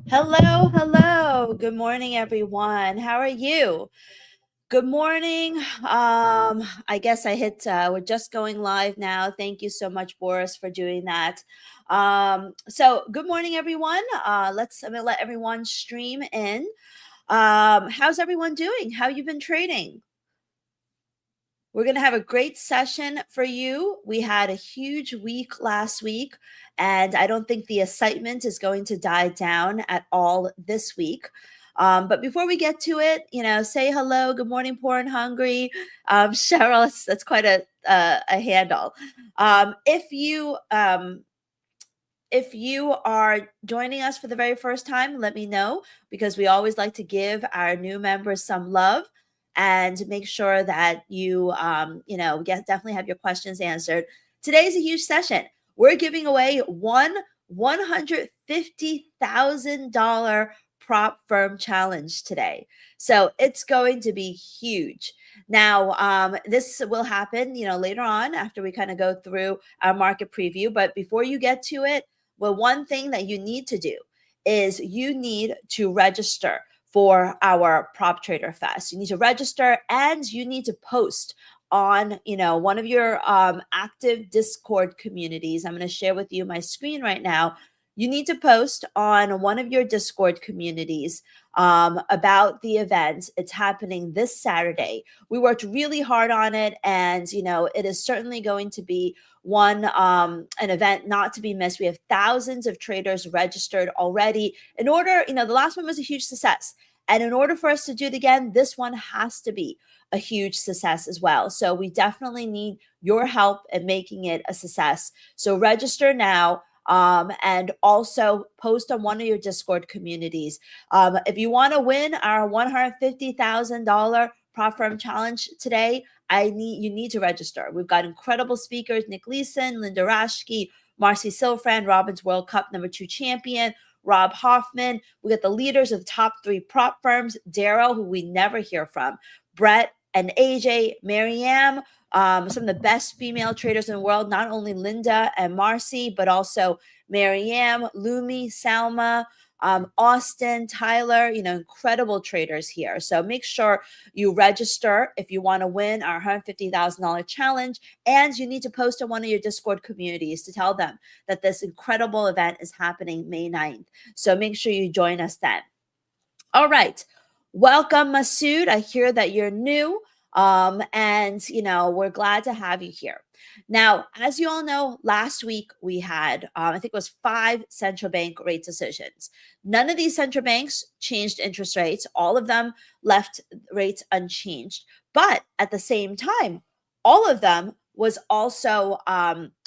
Hello, hello. Good morning, everyone. How are you? Good morning. I guess we're just going live now. Thank you so much, Boris, for doing that. So good morning, everyone. I'm gonna let everyone stream in. How's everyone doing? How you been trading? We're going to have a great session for you. We had a huge week last week, and I don't think the excitement is going to die down at all this week. But before we get to it, say hello. Good morning, poor and hungry. Cheryl, that's quite a handle. Um, if you um, if you are joining us for the very first time, let me know because we always like to give our new members some love and make sure that definitely have your questions answered. Today's a huge session. We're giving away one $150,000 prop firm challenge today. So it's going to be huge. Now, this will happen, later on after we kind of go through our market preview. But before you get to it, well, one thing that you need to do is you need to register for our Prop Trader Fest. You need to register and you need to post on one of your active Discord communities. I'm going to share with you my screen right now. You need to post on one of your Discord communities about the event. It's happening this Saturday. We worked really hard on it, and it is certainly going to be an event not to be missed. We have thousands of traders registered already. In order, the last one was a huge success. And in order for us to do it again, this one has to be a huge success as well. So we definitely need your help in making it a success. So register now. And also post on one of your Discord communities. If you want to win our $150,000 prop firm challenge today, you need to register. We've got incredible speakers: Nick Leeson, Linda Rashke, Marcy Silfran, Robin's World Cup #2 champion, Rob Hoffman. We got the leaders of the top 3 prop firms: Daryl, who we never hear from, Brett and AJ, Marianne, some of the best female traders in the world, not only Linda and Marcy, but also Marianne, Lumi, Salma, Austin, Tyler, incredible traders here. So make sure you register if you want to win our $150,000 challenge. And you need to post on one of your Discord communities to tell them that this incredible event is happening May 9th. So make sure you join us then. All right. Welcome, Masood. I hear that you're new. And we're glad to have you here. Now, as you all know, last week we had, I think it was 5 central bank rate decisions. None of these central banks changed interest rates. All of them left rates unchanged. But at the same time, all of them was also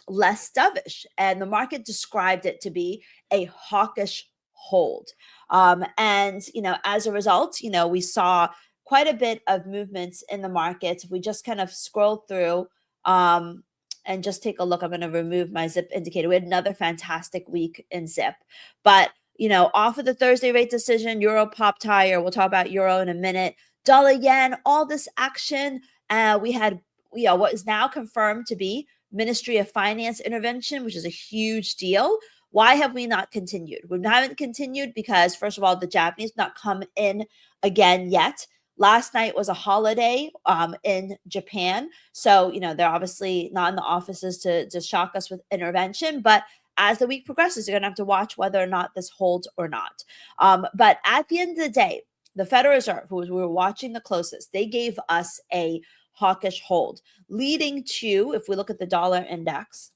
less dovish. And the market described it to be a hawkish hold. And, as a result, we saw quite a bit of movements in the markets. If we just kind of scroll through and just take a look, I'm going to remove my zip indicator. We had another fantastic week in zip. But, off of the Thursday rate decision, Euro popped higher. We'll talk about Euro in a minute. Dollar yen, all this action. We had, what is now confirmed to be Ministry of Finance intervention, which is a huge deal. Why have we not continued? We haven't continued because, first of all, the Japanese have not come in again yet. Last night was a holiday in Japan. So, they're obviously not in the offices to shock us with intervention. But as the week progresses, you're going to have to watch whether or not this holds or not. But at the end of the day, the Federal Reserve, who we were watching the closest, they gave us a hawkish hold, leading to, if we look at the dollar index,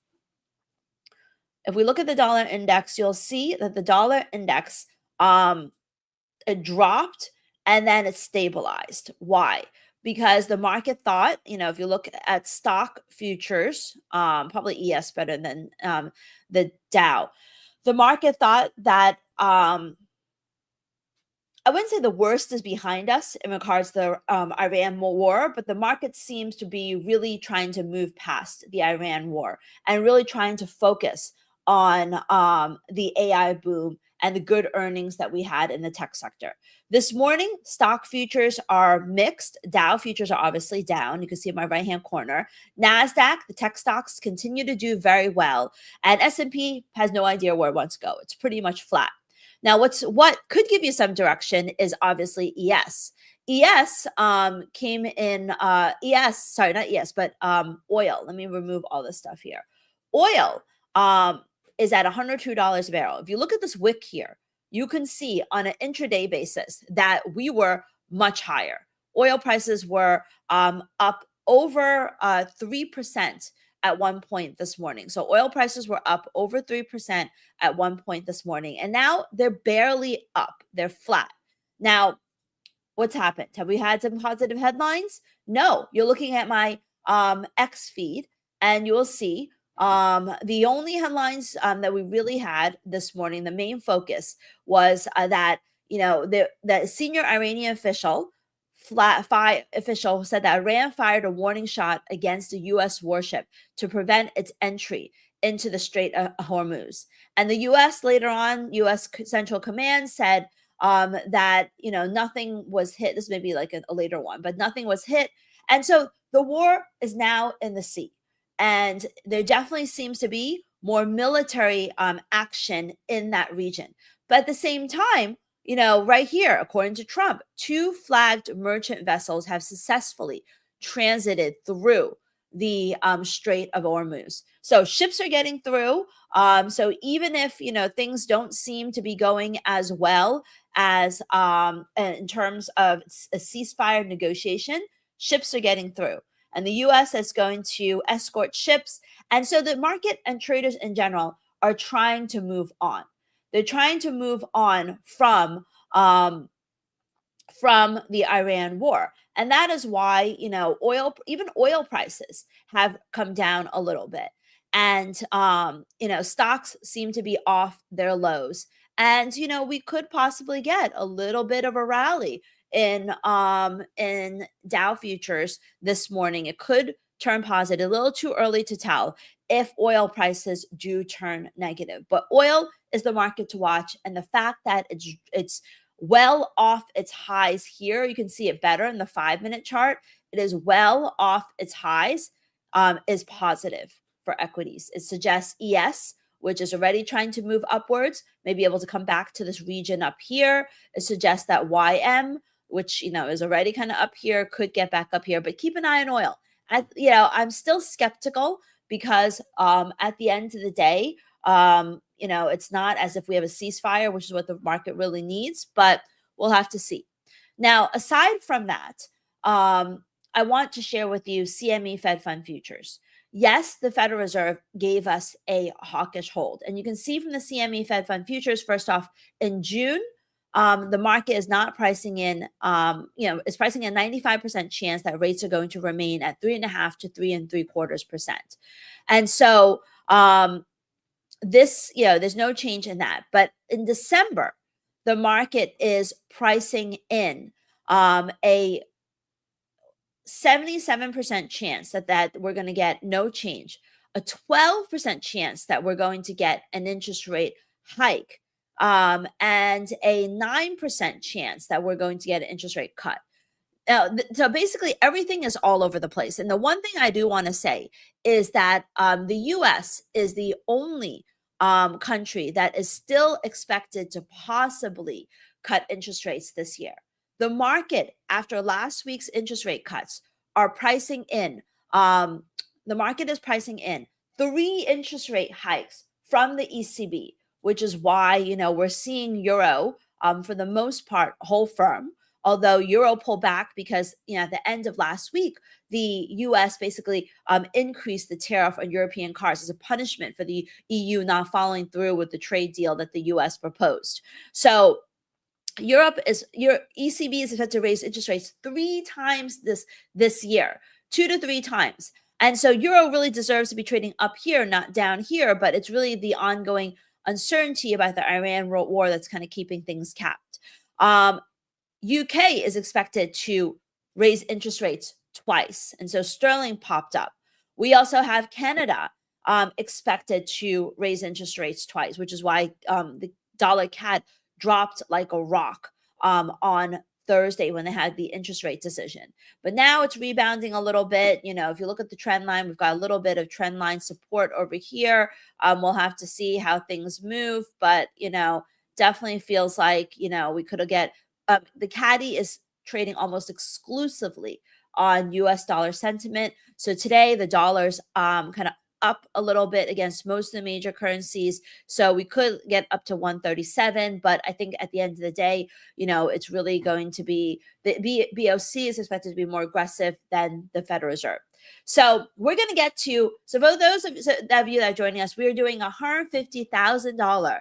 you'll see that the dollar index it dropped and then it stabilized. Why? Because the market thought, if you look at stock futures, probably ES better than the Dow, the market thought that I wouldn't say the worst is behind us in regards to the Iran war, but the market seems to be really trying to move past the Iran war and really trying to focus on the AI boom and the good earnings that we had in the tech sector. This morning, stock futures are mixed. Dow futures are obviously down. You can see in my right-hand corner. NASDAQ, the tech stocks continue to do very well. And S&P has no idea where it wants to go. It's pretty much flat. Now, what could give you some direction is obviously ES. ES came in ES, sorry, not ES, but oil. Let me remove all this stuff here. Oil is at $102 a barrel. If you look at this wick here, you can see on an intraday basis that we were much higher. Oil prices were up over 3% at one point this morning. So oil prices were up over 3% at one point this morning. And now they're barely up, they're flat. Now, what's happened? Have we had some positive headlines? No. You're looking at my X feed, and you will see the only headlines that we really had this morning, the main focus was that, the senior Iranian official, official said that Iran fired a warning shot against a U.S. warship to prevent its entry into the Strait of Hormuz. And the U.S. later on, U.S. Central Command said that, nothing was hit. This may be like a later one, but nothing was hit. And so the war is now in the sea. And there definitely seems to be more military action in that region. But at the same time, right here, according to Trump, 2 flagged merchant vessels have successfully transited through the Strait of Hormuz. So ships are getting through. So even if, things don't seem to be going as well as in terms of a ceasefire negotiation, ships are getting through. And the U.S. is going to escort ships. And so the market and traders in general are trying to move on. They're trying to move on from the Iran war. And that is why, even oil prices have come down a little bit. And, stocks seem to be off their lows. And, we could possibly get a little bit of a rally in Dow futures this morning. It could turn positive. A little too early to tell if oil prices do turn negative. But oil is the market to watch. And the fact that it's well off its highs here, you can see it better in the 5-minute chart. It is well off its highs, is positive for equities. It suggests ES, which is already trying to move upwards, may be able to come back to this region up here. It suggests that YM, which, is already kind of up here, could get back up here. But keep an eye on oil. I'm still skeptical because at the end of the day, it's not as if we have a ceasefire, which is what the market really needs, but we'll have to see. Now, aside from that, I want to share with you CME Fed Fund futures. Yes, the Federal Reserve gave us a hawkish hold. And you can see from the CME Fed Fund futures, first off, in June, the market is not pricing in, is pricing a 95% chance that rates are going to remain at 3.5 to 3.75%. And so this, there's no change in that. But in December, the market is pricing in a 77% chance that we're going to get no change, a 12% chance that we're going to get an interest rate hike, and a 9% chance that we're going to get an interest rate cut. Now, so basically everything is all over the place. And the one thing I do want to say is that the U.S. is the only country that is still expected to possibly cut interest rates this year. The market, after last week's interest rate cuts, are pricing in, the market is pricing in 3 interest rate hikes from the ECB, which is why, we're seeing euro, for the most part, hold firm. Although euro pulled back because, at the end of last week, the U.S. basically increased the tariff on European cars as a punishment for the EU not following through with the trade deal that the U.S. proposed. So your ECB is expected to raise interest rates 3 times this year, 2 to 3 times. And so euro really deserves to be trading up here, not down here, but it's really the ongoing uncertainty about the Iran war that's kind of keeping things capped. UK is expected to raise interest rates twice. And so sterling popped up. We also have Canada expected to raise interest rates twice, which is why the dollar CAD dropped like a rock on Thursday when they had the interest rate decision. But now it's rebounding a little bit. If you look at the trend line, we've got a little bit of trend line support over here. We'll have to see how things move. But, definitely feels like, we could get the caddy is trading almost exclusively on US dollar sentiment. So today the dollar's kind of up a little bit against most of the major currencies. So we could get up to 137, but I think at the end of the day, it's really going to be the BOC is expected to be more aggressive than the Federal Reserve. So we're going to get to, so for those of you that are joining us, we are doing a $150,000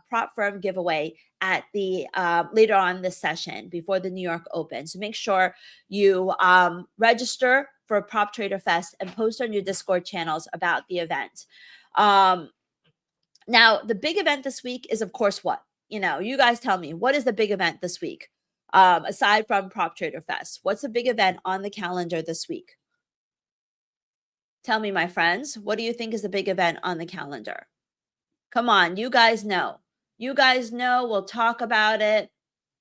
prop firm giveaway at the later on this session before the New York Open. So make sure you register for Prop Trader Fest and post on your Discord channels about the event. Now, the big event this week is, of course, what? You guys tell me, what is the big event this week? Aside from Prop Trader Fest, what's the big event on the calendar this week? Tell me, my friends, what do you think is the big event on the calendar? Come on, you guys know. You guys know, we'll talk about it.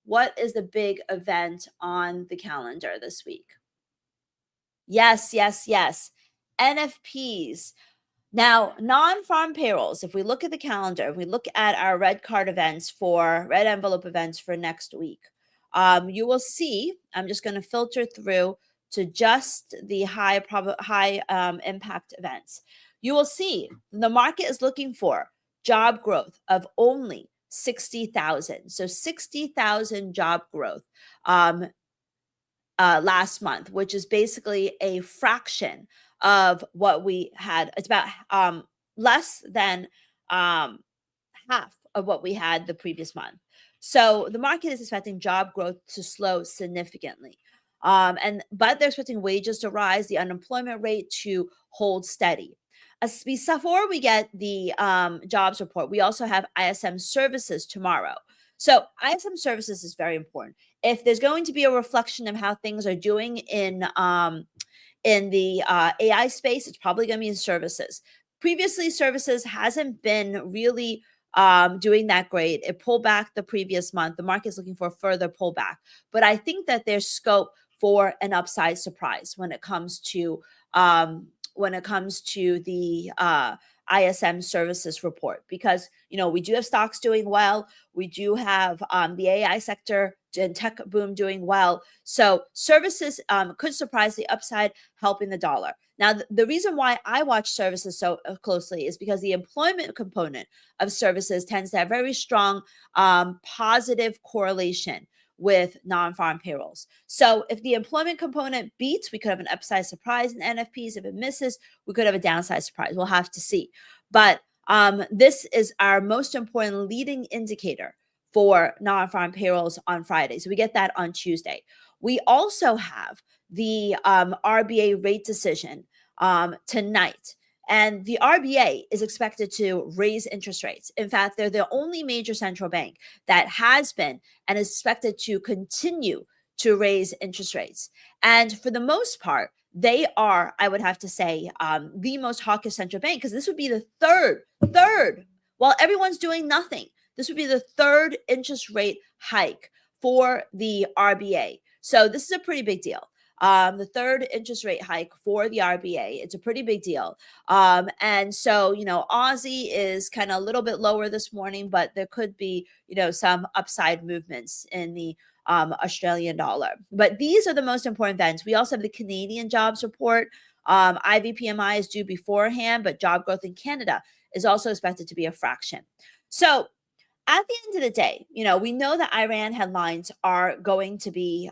What is the big event on the calendar this week? Yes, yes, yes. NFPs. Now, non-farm payrolls, if we look at the calendar, if we look at our red card events red envelope events for next week, you will see, I'm just going to filter through to just the high impact events. You will see the market is looking for job growth of only 60,000. So 60,000 job growth last month, which is basically a fraction of what we had. It's about less than half of what we had the previous month. So the market is expecting job growth to slow significantly. But they're expecting wages to rise, the unemployment rate to hold steady. Before we get the jobs report, we also have ISM services tomorrow. So ISM services is very important. If there's going to be a reflection of how things are doing in the AI space, it's probably going to be in services. Previously, services hasn't been really doing that great. It pulled back the previous month. The market is looking for a further pullback. But I think that there's scope for an upside surprise when it comes to the ISM services report, because we do have stocks doing well. We do have the AI sector and tech boom doing well. So services could surprise the upside, helping the dollar. Now, the reason why I watch services so closely is because the employment component of services tends to have very strong positive correlation with non-farm payrolls. So if the employment component beats, we could have an upside surprise in NFPs. If it misses, we could have a downside surprise. We'll have to see. But this is our most important leading indicator for non-farm payrolls on Friday. So we get that on Tuesday. We also have the RBA rate decision tonight. And the RBA is expected to raise interest rates. In fact, they're the only major central bank that has been and is expected to continue to raise interest rates. And for the most part, they are, I would have to say, the most hawkish central bank, because this would be the third, while everyone's doing nothing, this would be the third interest rate hike for the RBA. So this is a pretty big deal. The third interest rate hike for the RBA. It's a pretty big deal. And so, Aussie is kind of a little bit lower this morning, but there could be, some upside movements in the Australian dollar. But these are the most important events. We also have the Canadian jobs report. IVPMI is due beforehand, but job growth in Canada is also expected to be a fraction. So at the end of the day, we know that Iran headlines are going to be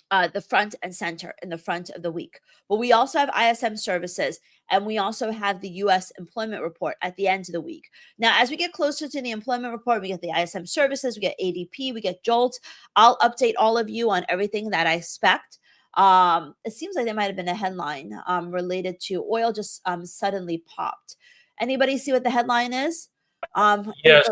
the front and center in the front of the week. But we also have ISM services, and we also have the U.S. employment report at the end of the week. Now, as we get closer to the employment report, we get the ISM services, we get ADP, we get JOLT. I'll update all of you on everything that I expect. It seems like there might have been a headline related to oil just suddenly popped. Anybody see what the headline is? Yes,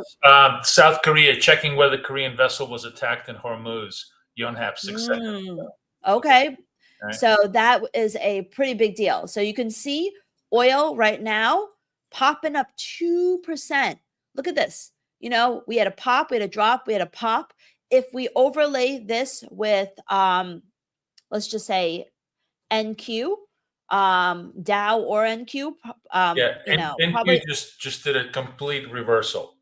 South Korea checking whether Korean vessel was attacked in Hormuz. Yonhap 6 seconds. Okay. Right. So that is a pretty big deal. So you can see oil right now popping up 2%. Look at this. We had a pop, we had a drop, we had a pop. If we overlay this with, let's just say NQ, Dow or NQ. Yeah, You and know, NQ probably just did a complete reversal.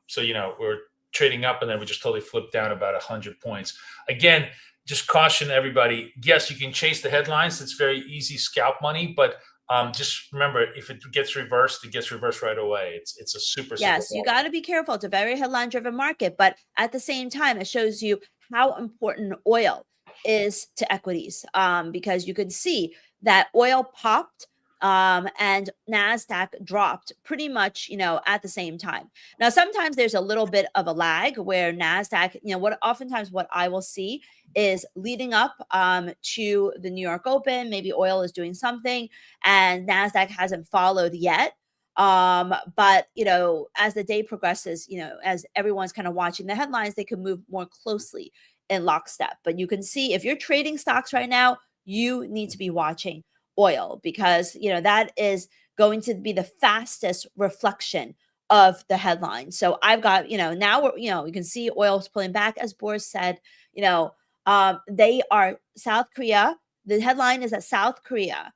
So we're trading up, and then we just totally flipped down about 100 points. Again, just caution everybody. Yes, you can chase the headlines. It's very easy scalp money, but just remember, if it gets reversed, it gets reversed right away. It's a super simple yes, you got to be careful. It's a very headline driven market, but at the same time, it shows you how important oil is to equities, because you can see that oil popped, and Nasdaq dropped pretty much, at the same time. Now, sometimes there's a little bit of a lag where Nasdaq, what I will see is leading up to the New York Open. Maybe oil is doing something, and Nasdaq hasn't followed yet. But as the day progresses, as everyone's kind of watching the headlines, they can move more closely in lockstep. But you can see, if you're trading stocks right now, you need to be watching oil, because that is going to be the fastest reflection of the headline. So I've got, now we're, you can see oil is pulling back, as Boris said. They are South Korea. The headline is that South Korea,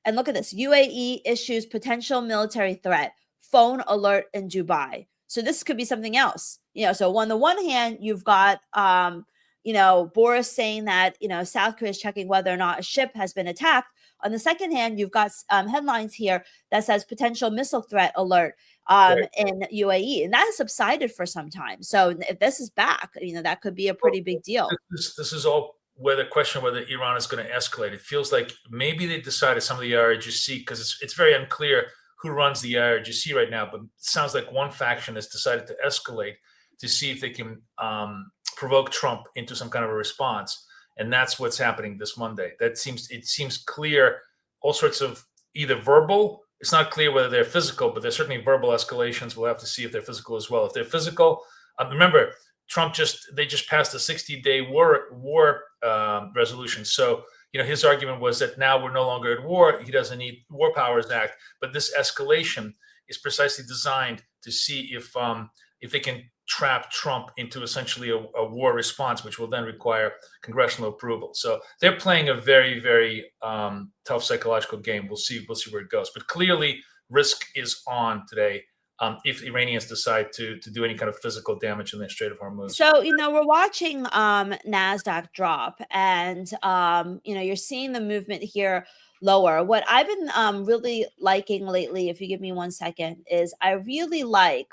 and look at this, UAE issues potential military threat, phone alert in Dubai. So this could be something else. So on the one hand, you've got Boris saying that, South Korea is checking whether or not a ship has been attacked. On the second hand, you've got headlines here that says potential missile threat alert in UAE, and that has subsided for some time. So if this is back, that could be a pretty big deal. This is all whether question whether Iran is going to escalate. It feels like maybe they decided, some of the IRGC, because it's very unclear who runs the IRGC right now, but it sounds like one faction has decided to escalate to see if they can provoke Trump into some kind of a response, and that's what's happening this Monday. It seems clear. All sorts of either verbal. It's not clear whether they're physical, but there's certainly verbal escalations. We'll have to see if they're physical as well. If they're physical, remember, Trump just passed a 60-day war resolution. So his argument was that now we're no longer at war. He doesn't need War Powers Act, but this escalation is precisely designed to see if they can trap Trump into essentially a war response, which will then require congressional approval. So they're playing a very, very tough psychological game. We'll see where it goes. But clearly, risk is on today. If Iranians decide to do any kind of physical damage in the Strait of Hormuz. So, we're watching NASDAQ drop, and, you're seeing the movement here lower. What I've been really liking lately, if you give me 1 second, is I really like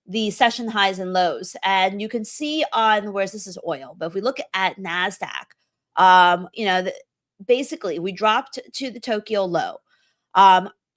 the session highs and lows. And you can see on, whereas this is oil, but if we look at NASDAQ, basically we dropped to the Tokyo low.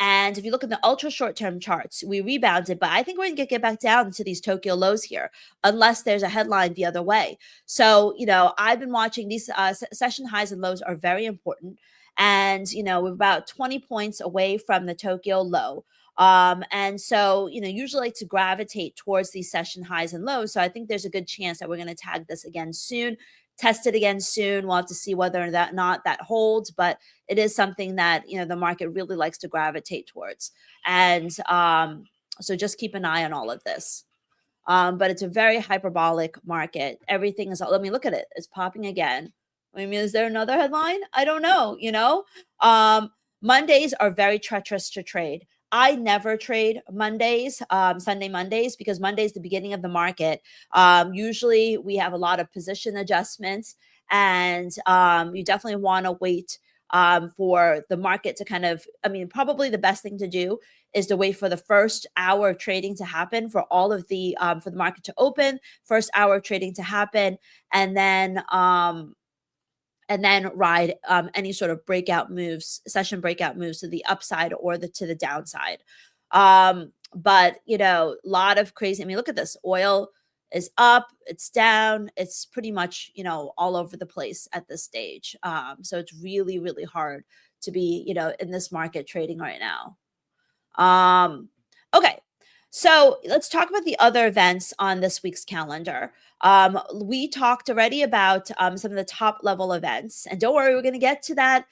And if you look at the ultra short-term charts, we rebounded, but I think we're going to get back down to these Tokyo lows here, unless there's a headline the other way. So, I've been watching these session highs and lows are very important. And, we're about 20 points away from the Tokyo low. And so, usually like to gravitate towards these session highs and lows. So I think there's a good chance that we're going to tag this again soon, test it again soon. We'll have to see whether or not that holds, but it is something that, the market really likes to gravitate towards. And so just keep an eye on all of this. But it's a very hyperbolic market. Everything is, let me look at it. It's popping again. I mean, is there another headline? I don't know, Mondays are very treacherous to trade. I never trade Mondays, Sunday Mondays, because Monday is the beginning of the market. Usually we have a lot of position adjustments, and you definitely want to wait for the market to kind of, probably the best thing to do is to wait for the first hour of trading to happen, for all of the, for the market to open, first hour of trading to happen, and then ride any sort of breakout moves, session breakout moves to the upside or to the downside. But a lot of crazy. Look at this. Oil is up, it's down, it's pretty much all over the place at this stage. So it's really, really hard to be in this market trading right now. Okay. So let's talk about the other events on this week's calendar. We talked already about some of the top level events, and don't worry, we're going to get to that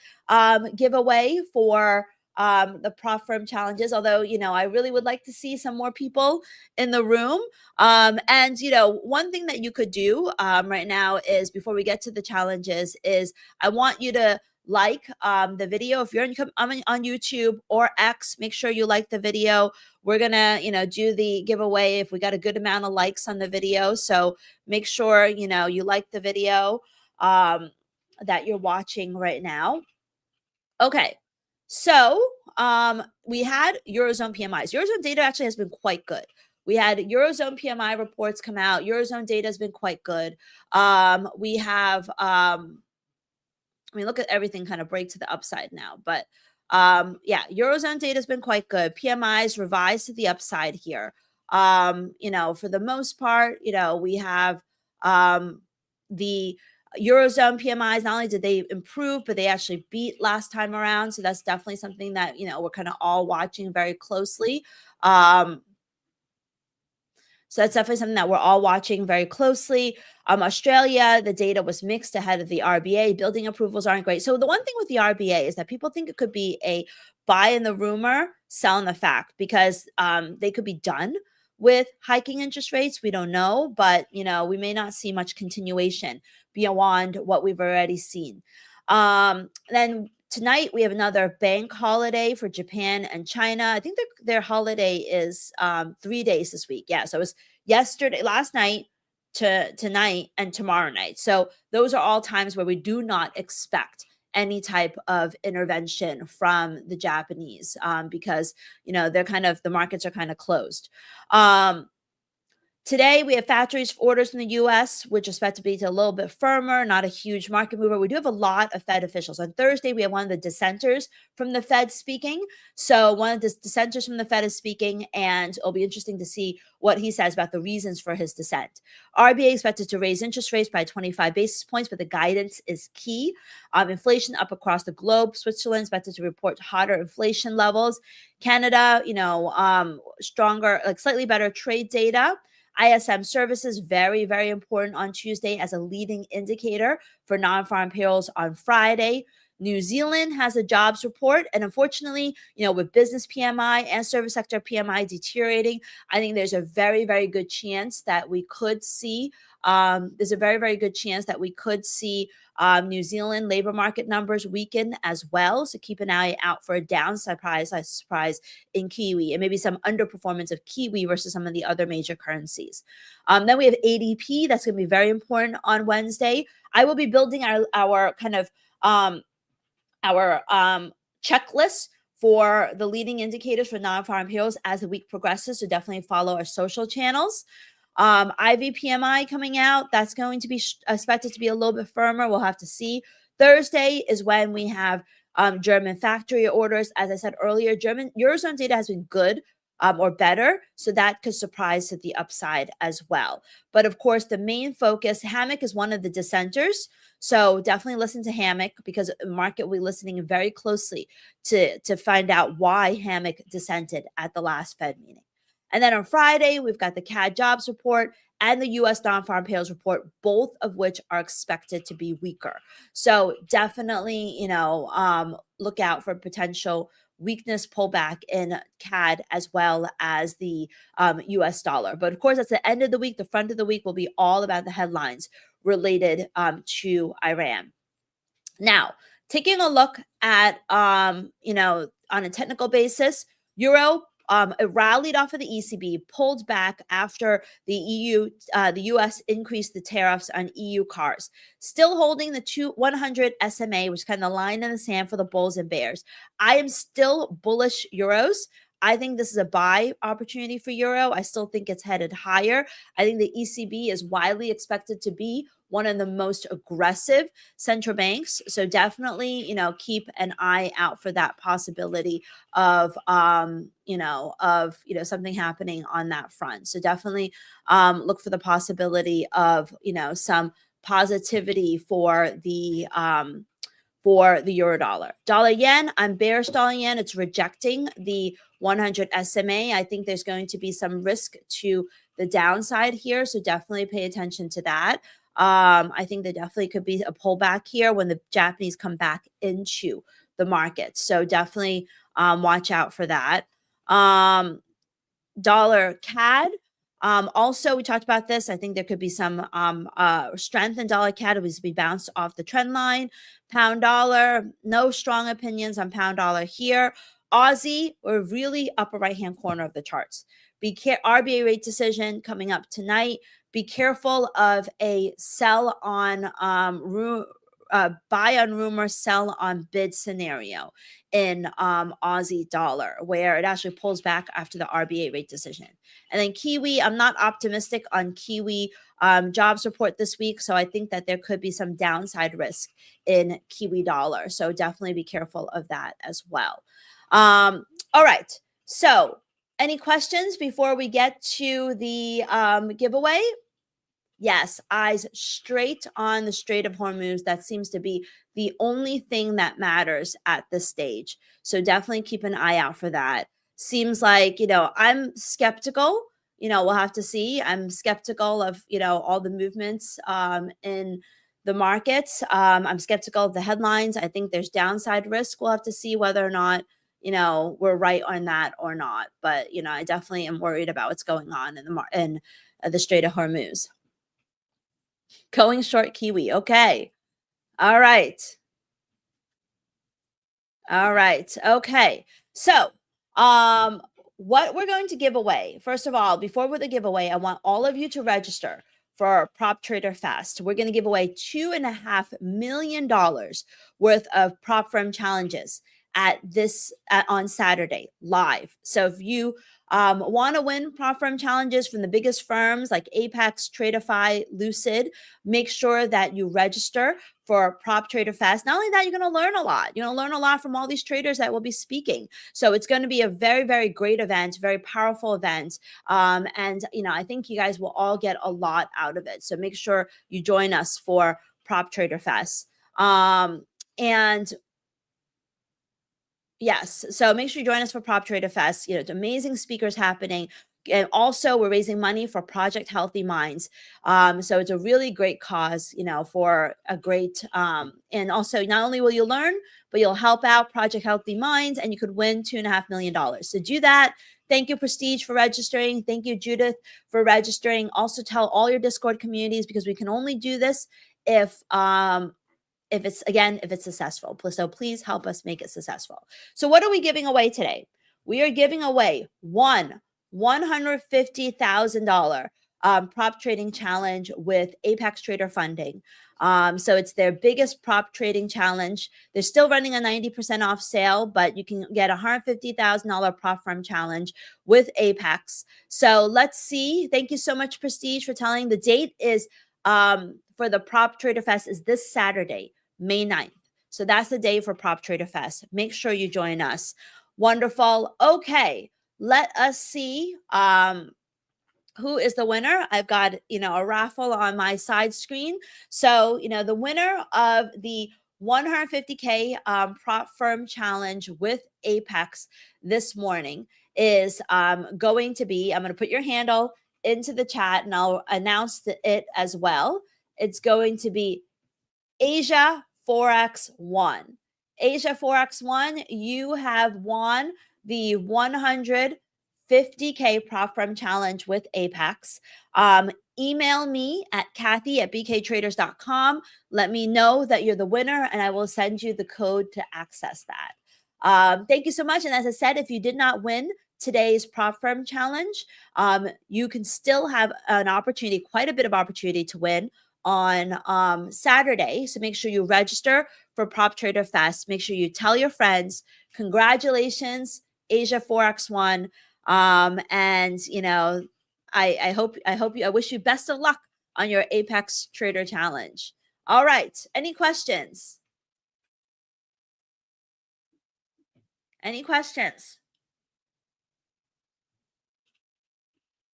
giveaway for the prop firm challenges. Although, I really would like to see some more people in the room. And, one thing that you could do right now is, before we get to the challenges, is I want you to like the video. If you're on YouTube or X, make sure you like the video. We're gonna, do the giveaway if we got a good amount of likes on the video. So make sure, you like the video that you're watching right now. Okay. So we had Eurozone PMIs. Eurozone data actually has been quite good. We had Eurozone PMI reports come out. Eurozone data has been quite good. We have look at everything kind of break to the upside now, but yeah, Eurozone data has been quite good. PMIs revised to the upside here. For the most part, we have the Eurozone PMIs. Not only did they improve, but they actually beat last time around. So that's definitely something that, we're kind of all watching very closely. So that's definitely something that we're all watching very closely. Australia, the data was mixed ahead of the RBA. Building approvals aren't great. So the one thing with the RBA is that people think it could be a buy in the rumor, sell in the fact, because they could be done with hiking interest rates. We don't know, but we may not see much continuation beyond what we've already seen. Then tonight we have another bank holiday for Japan and China. I think their holiday is 3 days this week. Yeah, so it was last night to tonight and tomorrow night. So those are all times where we do not expect any type of intervention from the Japanese because the markets are kind of closed. Today, we have factories orders in the U.S., which are expected to be a little bit firmer, not a huge market mover. We do have a lot of Fed officials. On Thursday, we have one of the dissenters from the Fed speaking. So one of the dissenters from the Fed is speaking, and it'll be interesting to see what he says about the reasons for his dissent. RBA expected to raise interest rates by 25 basis points, but the guidance is key. Inflation up across the globe. Switzerland expected to report hotter inflation levels. Canada, stronger, slightly better trade data. ISM services, very, very important on Tuesday as a leading indicator for non-farm payrolls on Friday. New Zealand has a jobs report. And unfortunately, with business PMI and service sector PMI deteriorating, I think there's a very, very good chance that we could see New Zealand labor market numbers weaken as well. So keep an eye out for a downside surprise in Kiwi and maybe some underperformance of Kiwi versus some of the other major currencies. Then we have ADP. That's going to be very important on Wednesday. I will be building our kind of checklist for the leading indicators for non-farm payrolls as the week progresses. So definitely follow our social channels. IVPMI coming out. That's going to be expected to be a little bit firmer. We'll have to see. Thursday is when we have German factory orders. As I said earlier, German Eurozone data has been good or better. So that could surprise to the upside as well. But of course, the main focus, Hammock is one of the dissenters. So definitely listen to Hammock because the market will be listening very closely to find out why Hammock dissented at the last Fed meeting. And then on Friday, we've got the CAD jobs report and the U.S. non-farm payrolls report, both of which are expected to be weaker. So definitely, look out for potential weakness pullback in CAD as well as the U.S. dollar. But of course, at the end of the week, the front of the week will be all about the headlines related to Iran. Now, taking a look at, on a technical basis, Euro, it rallied off of the ECB, pulled back after the U.S. increased the tariffs on EU cars. Still holding the 100 SMA, which is kind of the line in the sand for the bulls and bears. I am still bullish euros. I think this is a buy opportunity for euro. I still think it's headed higher. I think the ECB is widely expected to be one of the most aggressive central banks. So definitely, keep an eye out for that possibility of, something happening on that front. So definitely look for the possibility of, some positivity for the euro dollar. Dollar yen, I'm bearish dollar yen. It's rejecting the 100 SMA. I think there's going to be some risk to the downside here. So definitely pay attention to that. I think there definitely could be a pullback here when the Japanese come back into the market. So definitely watch out for that. Dollar CAD. Also, we talked about this. I think there could be some strength in dollar CAD as we bounce off the trend line. Pound dollar, no strong opinions on pound dollar here. Aussie, we're really upper right hand corner of the charts. RBA rate decision coming up tonight. Be careful of a sell on buy on rumor, sell on bid scenario in Aussie dollar, where it actually pulls back after the RBA rate decision. And then Kiwi, I'm not optimistic on Kiwi jobs report this week, so I think that there could be some downside risk in Kiwi dollar. So definitely be careful of that as well. All right. So any questions before we get to the giveaway? Yes, eyes straight on the Strait of Hormuz. That seems to be the only thing that matters at this stage. So definitely keep an eye out for that. Seems like, I'm skeptical. We'll have to see. I'm skeptical of, all the movements in the markets. I'm skeptical of the headlines. I think there's downside risk. We'll have to see whether or not, we're right on that or not. But, I definitely am worried about what's going on in the Strait of Hormuz. Going short Kiwi. Okay. All right. Okay. So, what we're going to give away, first of all, before with the giveaway, I want all of you to register for Prop Trader Fest. We're going to give away $2.5 million worth of prop firm challenges on Saturday live. So if you want to win prop firm challenges from the biggest firms like Apex, Tradeify, Lucid, make sure that you register for Prop Trader Fest. Not only that, you're going to learn a lot. You're going to learn a lot from all these traders that will be speaking. So it's going to be a very, very great event, very powerful event. And, I think you guys will all get a lot out of it. So make sure you join us for Prop Trader Fest. And yes, so make sure you join us for Prop Trader Fest. It's amazing speakers happening. And also, we're raising money for Project Healthy Minds. So it's a really great cause, for a great, and also not only will you learn, but you'll help out Project Healthy Minds, and you could win $2.5 million. So do that. Thank you, Prestige, for registering. Thank you, Judith, for registering. Also tell all your Discord communities, because we can only do this if it's successful. So please help us make it successful. So what are we giving away today? We are giving away $150,000 prop trading challenge with Apex Trader Funding. So it's their biggest prop trading challenge. They're still running a 90% off sale, but you can get a $150,000 prop firm challenge with Apex. So let's see. Thank you so much, Prestige, for telling. The date is for the Prop Trader Fest is this Saturday, May 9th. So that's the day for Prop Trader Fest. Make sure you join us. Wonderful. Okay, let us see who is the winner. I've got, a raffle on my side screen. So, the winner of the 150K prop firm challenge with Apex this morning is going to be, I'm going to put your handle into the chat and I'll announce it as well. It's going to be Asia Forex 1. Asia Forex 1, you have won the 150K prop firm challenge with Apex. Email me at Kathy@bktraders.com. Let me know that you're the winner, and I will send you the code to access that. Thank you so much. And as I said, if you did not win today's prop firm challenge, you can still have an opportunity, quite a bit of opportunity to win on Saturday. So make sure you register for Prop Trader Fest. Make sure you tell your friends. Congratulations, Asia Forex 1. And I wish you best of luck on your Apex Trader Challenge. All right. Any questions? Any questions?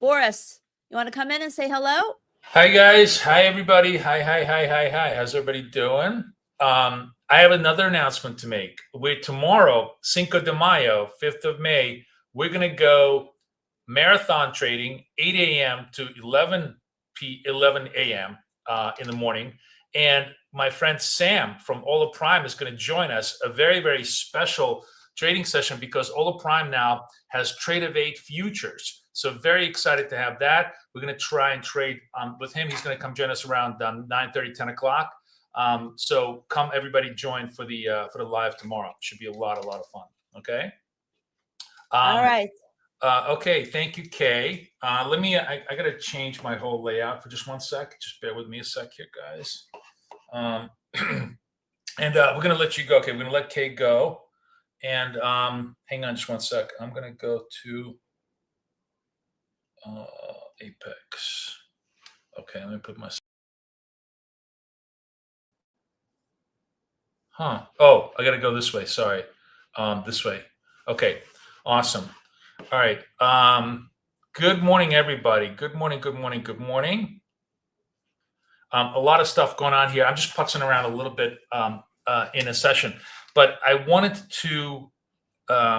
Boris, you want to come in and say hello? Hi, guys. Hi, everybody. Hi. How's everybody doing? I have another announcement to make. Tomorrow, Cinco de Mayo, 5th of May, we're going to go marathon trading, 8 a.m. to 11 a.m. In the morning. And my friend Sam from Ola Prime is going to join us, a very, very special trading session, because Ola Prime now has Trade of 8 futures. So very excited to have that. We're going to try and trade with him. He's going to come join us around 9:30, 10 o'clock. So come everybody join for the live tomorrow. Should be a lot of fun. Okay. All right. Okay. Thank you, Kay. I got to change my whole layout for just one sec. Just bear with me a sec here, guys. And we're going to let you go. Okay. We're going to let Kay go. And hang on just one sec. I'm going to go to Apex. Okay. Let me put my... Oh, I got to go this way. Sorry. This way. Okay. Awesome. All right. Good morning, everybody. Good morning. A lot of stuff going on here. I'm just putzing around a little bit in a session, but I wanted to,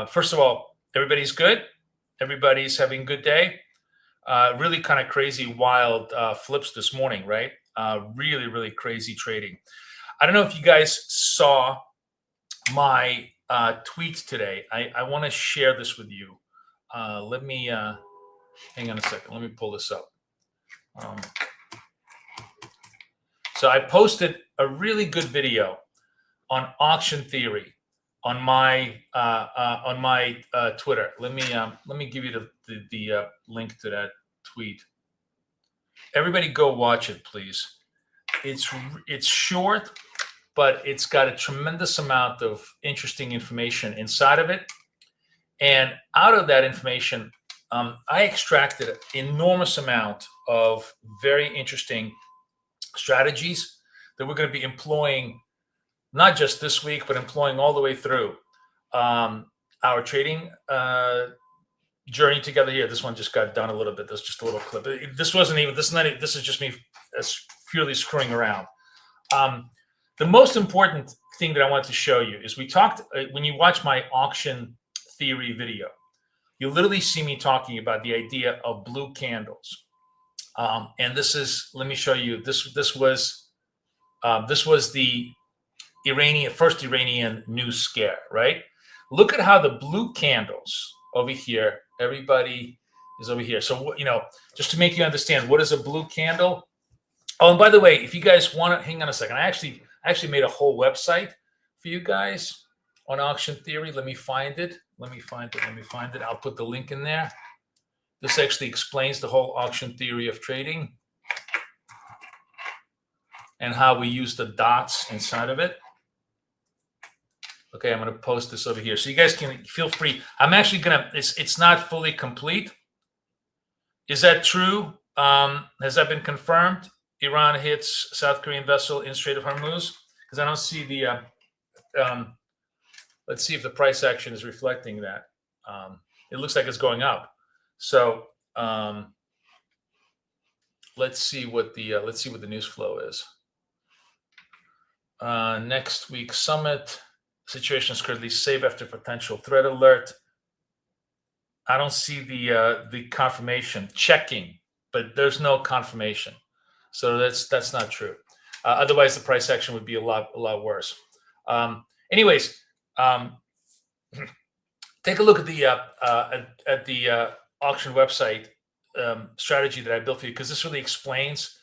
first of all, everybody's good. Everybody's having a good day. Really kind of crazy, wild flips this morning, right? Really crazy trading. I don't know if you guys saw my tweets today. I want to share this with you. Let me hang on a second. Let me pull this up. So I posted a really good video on auction theory on my Twitter. Let me give you the link to that tweet. Everybody go watch it, please. It's short, but it's got a tremendous amount of interesting information inside of it. And out of that information, I extracted an enormous amount of very interesting strategies that we're going to be employing, not just this week, but employing all the way through our trading journey together here. This one just got done a little bit. There's just a little clip. This is just me purely screwing around. The most important thing that I wanted to show you is we talked, when you watch my auction theory video, you literally see me talking about the idea of blue candles. And this is, let me show you, this was the first Iranian news scare, right? Look at how the blue candles over here, everybody is over here. So, just to make you understand, what is a blue candle? Oh, and by the way, if you guys want to, hang on a second. I actually made a whole website for you guys on auction theory. Let me find it. I'll put the link in there. This actually explains the whole auction theory of trading and how we use the dots inside of it. Okay, I'm going to post this over here. So you guys can feel free. I'm actually going to, it's not fully complete. Is that true? Has that been confirmed? Iran hits South Korean vessel in Strait of Hormuz? Because I don't see the, let's see if the price action is reflecting that. It looks like it's going up. So let's see what the news flow is. Next week's summit. Situation is currently safe after potential threat alert. I don't see the confirmation. Checking, but there's no confirmation. So that's not true. Otherwise, the price action would be a lot worse. Anyways, take a look at the auction website strategy that I built for you, because this really explains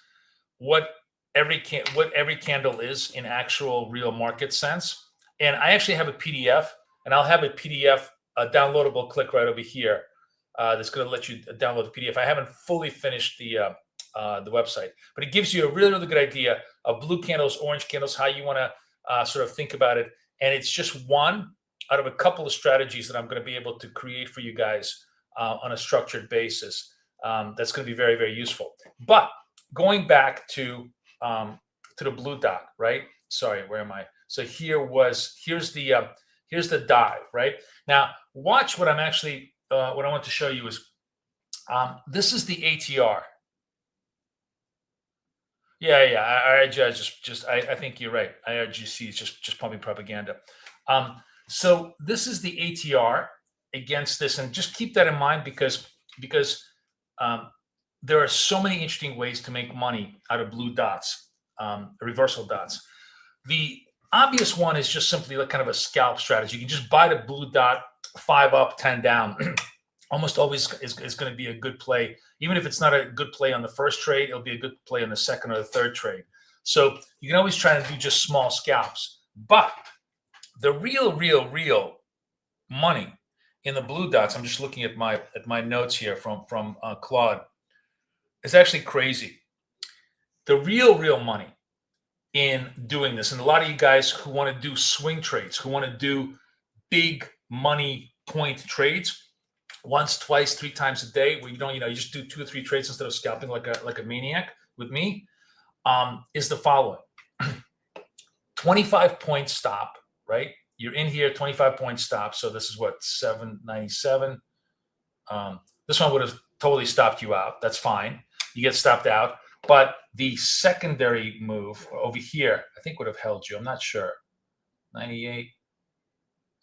what every candle is in actual real market sense. And I actually have a PDF, and I'll have a PDF, a downloadable click right over here. That's going to let you download the PDF. I haven't fully finished the website, but it gives you a really good idea of blue candles, orange candles, how you want to sort of think about it. And it's just one out of a couple of strategies that I'm going to be able to create for you guys on a structured basis. That's going to be very useful. But going back to the blue dot, right? Sorry, where am I? So here's the dive, right? Now watch what I'm actually what I want to show you is this is the ATR. Yeah. I think you're right. IRGC is just pumping propaganda. So this is the ATR against this, and just keep that in mind because there are so many interesting ways to make money out of blue dots, reversal dots. The obvious one is just simply like kind of a scalp strategy. You can just buy the blue dot, 5 up, 10 down, almost always is going to be a good play. Even if it's not a good play on the first trade, it'll be a good play on the second or the third trade. So you can always try to do just small scalps. But the real money in the blue dots, I'm just looking at my notes here from Claude, is actually crazy. The real money in doing this, and a lot of you guys who want to do swing trades, who want to do big money point trades, once, twice, 3 times a day, where you just do 2 or 3 trades instead of scalping like a maniac with me, is the following. 25-point stop, right? You're in here, 25-point stop. So this is what, 797. This one would have totally stopped you out. That's fine. You get stopped out. But the secondary move over here, I think would have held you. I'm not sure. 98.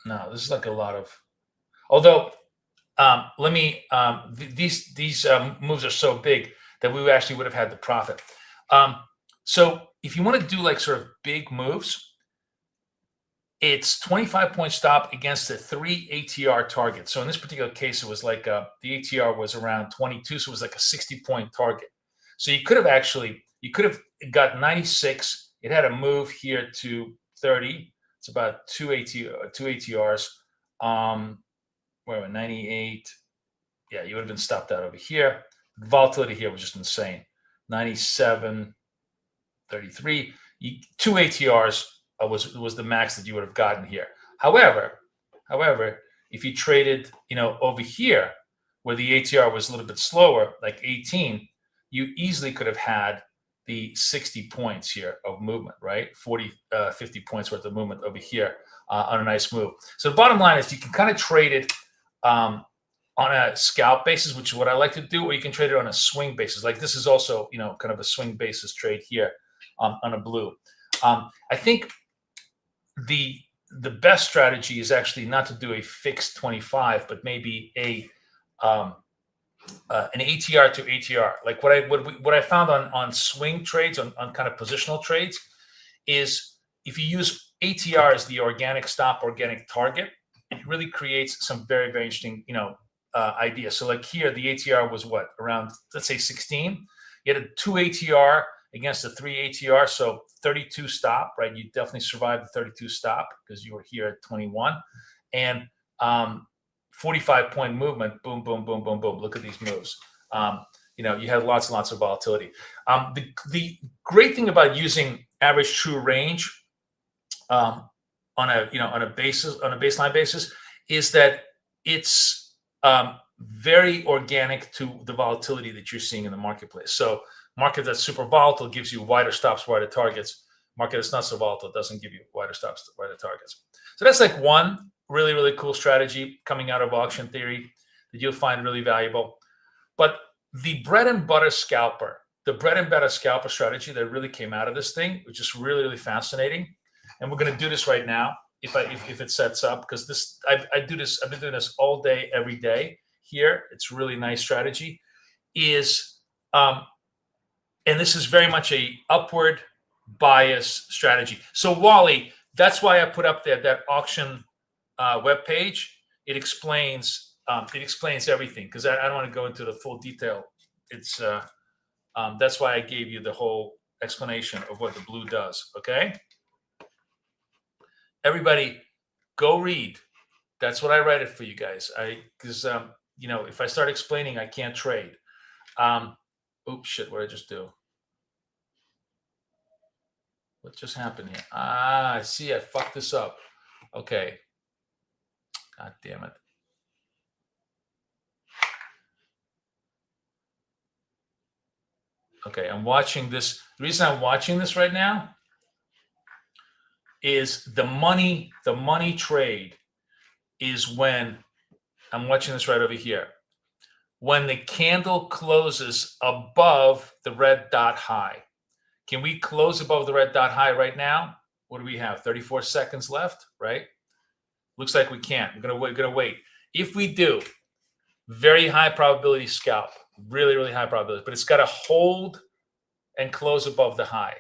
No, this is like a lot of, although let me, these moves are so big that we actually would have had the profit. So if you want to do like sort of big moves, it's 25-point stop against the 3 ATR target. So in this particular case, it was like the ATR was around 22, so it was like a 60-point target. So you could have got 96. It had a move here to 30. It's about 2 ATRs. Wait a minute, 98. Yeah, you would have been stopped out over here. The volatility here was just insane. 97, 33. 2 ATRs was the max that you would have gotten here. However, if you traded, over here where the ATR was a little bit slower, like 18, you easily could have had the 60 points here of movement, right? 40, 50 points worth of movement over here on a nice move. So the bottom line is you can kind of trade it on a scalp basis, which is what I like to do, or you can trade it on a swing basis. Like this is also, kind of a swing basis trade here on a blue. I think the best strategy is actually not to do a fixed 25, but maybe an ATR to ATR. Like what I found on swing trades, on kind of positional trades, is if you use ATR as the organic stop, organic target, it really creates some very, very interesting, ideas. So like here, the ATR was what, around, let's say 16. You had a 2 ATR against a 3 ATR, so 32 stop, right? You definitely survived the 32 stop because you were here at 21. And 45-point movement, boom, boom, boom, boom, boom. Look at these moves. You had lots and lots of volatility. The great thing about using average true range on a baseline basis is that it's very organic to the volatility that you're seeing in the marketplace. So market that's super volatile gives you wider stops, wider targets. Market that's not so volatile doesn't give you wider stops, wider targets. So that's like one really, really cool strategy coming out of auction theory that you'll find really valuable. But the bread and butter scalper strategy that really came out of this thing, which is really, really fascinating. And we're going to do this right now if it sets up, because I've been doing this all day, every day here. It's really nice strategy is, and this is very much a upward bias strategy. So Wally, that's why I put up there that auction web page. It explains everything, because I don't want to go into the full detail. It's that's why I gave you the whole explanation of what the blue does. Okay, everybody, go read. That's what I read it for you guys. Because if I start explaining, I can't trade. Oops, shit! What did I just do? What just happened here? I see. I fucked this up. Okay. God damn it. Okay, I'm watching this. The reason I'm watching this right now is the money trade is when I'm watching this right over here. When the candle closes above the red dot high. Can we close above the red dot high right now? What do we have? 34 seconds left, right? Looks like we can't. We're gonna wait. If we do, very high probability scalp, really, really high probability, but it's got to hold and close above the high.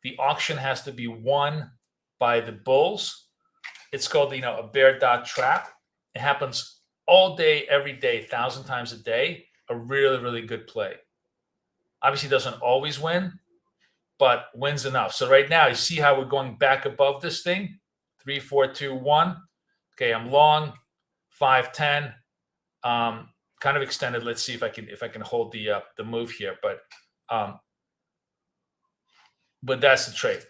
The auction has to be won by the bulls. It's called, a bear dot trap. It happens all day, every day, 1,000 times a day, a really, really good play. Obviously doesn't always win, but wins enough. So right now, you see how we're going back above this thing, 3, 4, 2, 1. Okay, I'm long, 5, 10, kind of extended. Let's see if I can hold the move here, but that's the trade.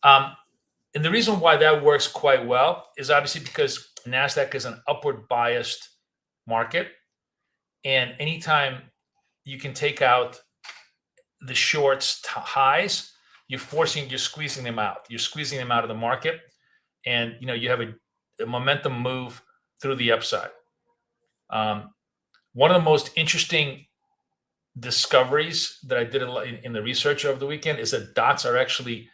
And the reason why that works quite well is obviously because NASDAQ is an upward biased market. And anytime you can take out the shorts highs, you're squeezing them out. You're squeezing them out of the market. And, you have a momentum move through the upside. One of the most interesting discoveries that I did in the research over the weekend is that dots are actually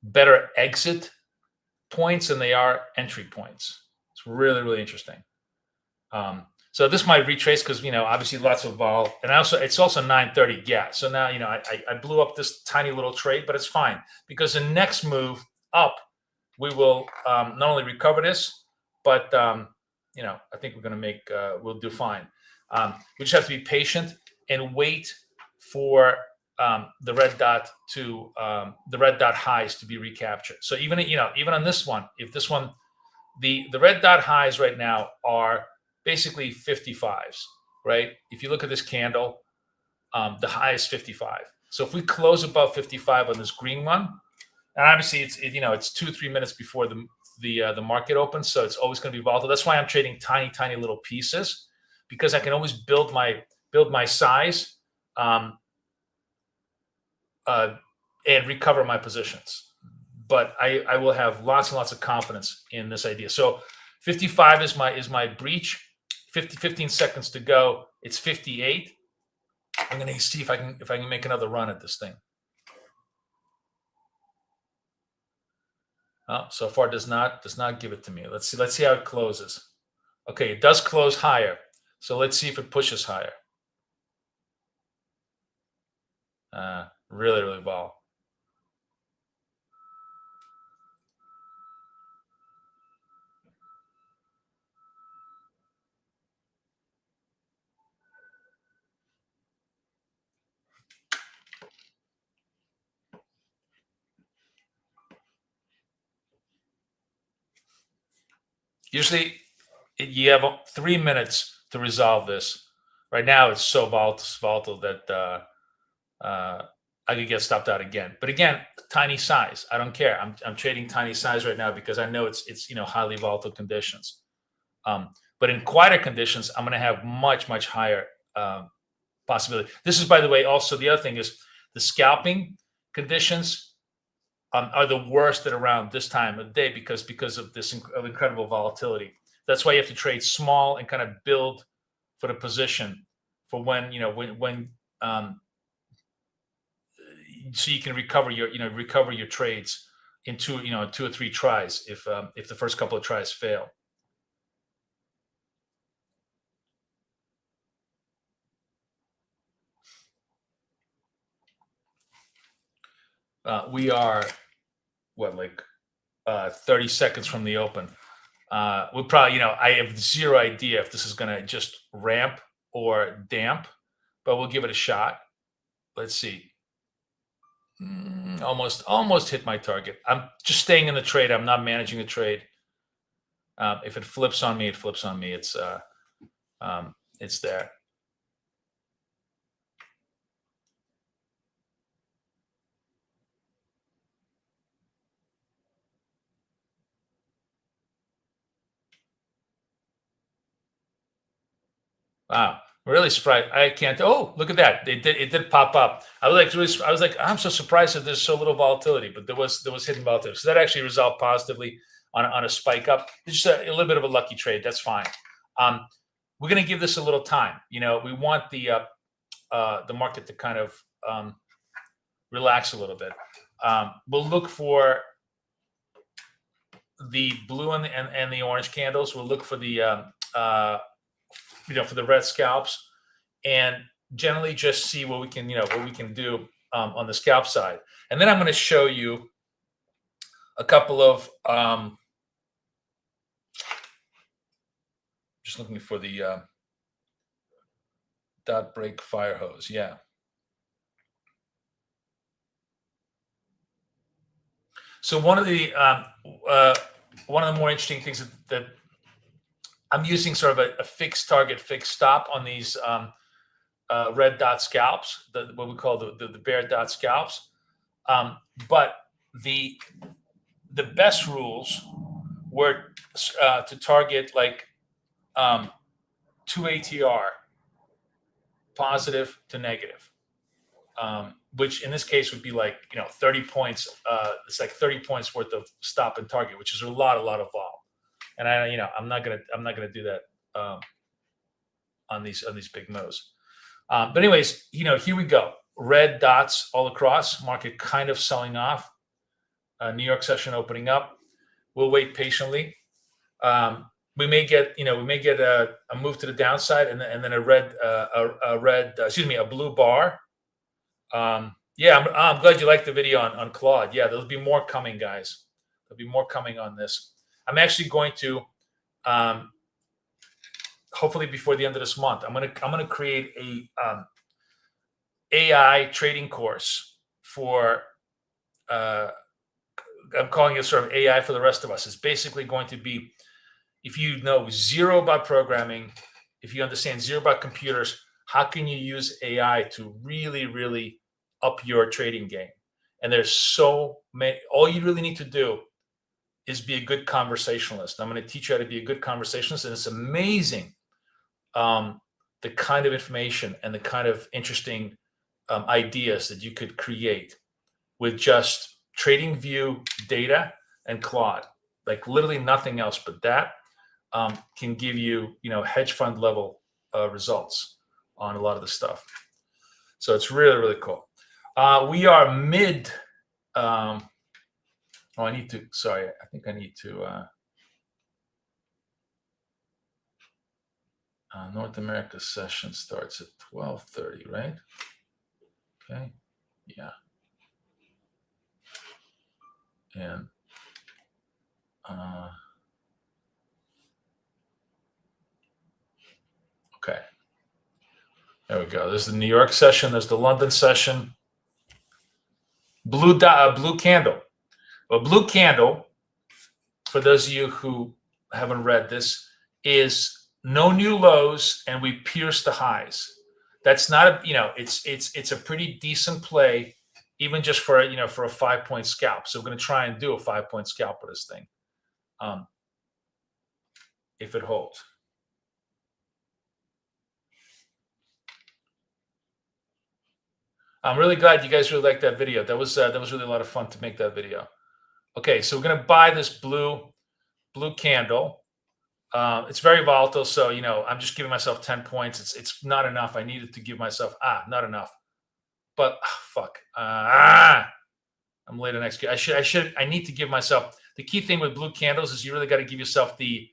better exit points than they are entry points. It's really, really interesting. So this might retrace because, obviously lots of vol. And it's also 9:30. Yeah. So now, I blew up this tiny little trade, but it's fine because the next move up, we will not only recover this, but, I think we're going to we'll do fine. We just have to be patient and wait for the red dot highs to be recaptured. So even on this one, if this one, the red dot highs right now are basically 55s, right? If you look at this candle, the high is 55. So if we close above 55 on this green one, and obviously it's 2-3 minutes before the market opens, so it's always going to be volatile. That's why I'm trading tiny little pieces, because I can always build my size and recover my positions. But I will have lots and lots of confidence in this idea. So 55 is my breach. 15 seconds to go. It's 58. I'm going to see if I can make another run at this thing. Oh, so far does not give it to me. Let's see how it closes. Okay, it does close higher. So let's see if it pushes higher. Really, really vol. Usually, you have 3 minutes to resolve this. Right now, it's so volatile that I could get stopped out again. But again, tiny size. I don't care. I'm trading tiny size right now because I know it's highly volatile conditions. But in quieter conditions, I'm going to have much higher possibility. This is, by the way, also the other thing is the scalping conditions are the worst at around this time of the day because of this incredible volatility. That's why you have to trade small and kind of build for the position for when so you can recover your trades in 2 or 3 tries if the first couple of tries fail. We are 30 seconds from the open. We'll probably, I have zero idea if this is going to just ramp or damp, but we'll give it a shot. Let's see. Almost hit my target. I'm just staying in the trade. I'm not managing the trade. If it flips on me, it flips on me. It's there. Wow, really surprised. I can't. Oh, look at that! It did pop up. I was like, I'm so surprised that there's so little volatility, but there was hidden volatility. So that actually resolved positively on a spike up. It's just a little bit of a lucky trade. That's fine. We're going to give this a little time. We want the market to kind of relax a little bit. We'll look for the blue and the orange candles. We'll look for the for the red scalps, and generally just see what we can do on the scalp side. And then I'm going to show you a couple of Just looking for the dot break fire hose. Yeah. So one of the more interesting things that I'm using sort of a fixed target, fixed stop on these red dot scalps, what we call the bear dot scalps. But the best rules were to target like 2 ATR, positive to negative, which in this case would be like 30 points. It's like 30 points worth of stop and target, which is a lot of vol. And I'm not gonna do that on these big moves. But anyways, here we go. Red dots all across. Market kind of selling off. New York session opening up. We'll wait patiently. We may get a move to the downside and then a blue bar. Yeah, I'm glad you liked the video on Claude. Yeah, there'll be more coming, guys. There'll be more coming on this. I'm actually going to hopefully before the end of this month, I'm gonna create a AI trading course for I'm calling it sort of AI for the rest of us. It's basically going to be, if you know zero about programming, if you understand zero about computers, how can you use AI to really, really up your trading game? And there's so many. All you really need to do is be a good conversationalist. I'm going to teach you how to be a good conversationalist, and it's amazing the kind of information and the kind of interesting ideas that you could create with just TradingView data and Claude. Like literally nothing else but that can give you, hedge fund level results on a lot of the stuff. So it's really, really cool. We are mid. I think I need to. North America session starts at 12:30, right? Okay. Yeah. And okay. There we go. There's the New York session. There's the London session. Blue candle. Well, blue candle, for those of you who haven't read this, is no new lows and we pierce the highs. That's not it's a pretty decent play, even just for a 5-point scalp. So we're going to try and do a 5-point scalp for this thing, if it holds. I'm really glad you guys really liked that video. That was really a lot of fun to make that video. Okay, so we're going to buy this blue candle. It's very volatile, so I'm just giving myself 10 points. It's not enough. I needed to give myself not enough. But fuck. I'm late on execute. I need to give myself. The key thing with blue candles is you really got to give yourself the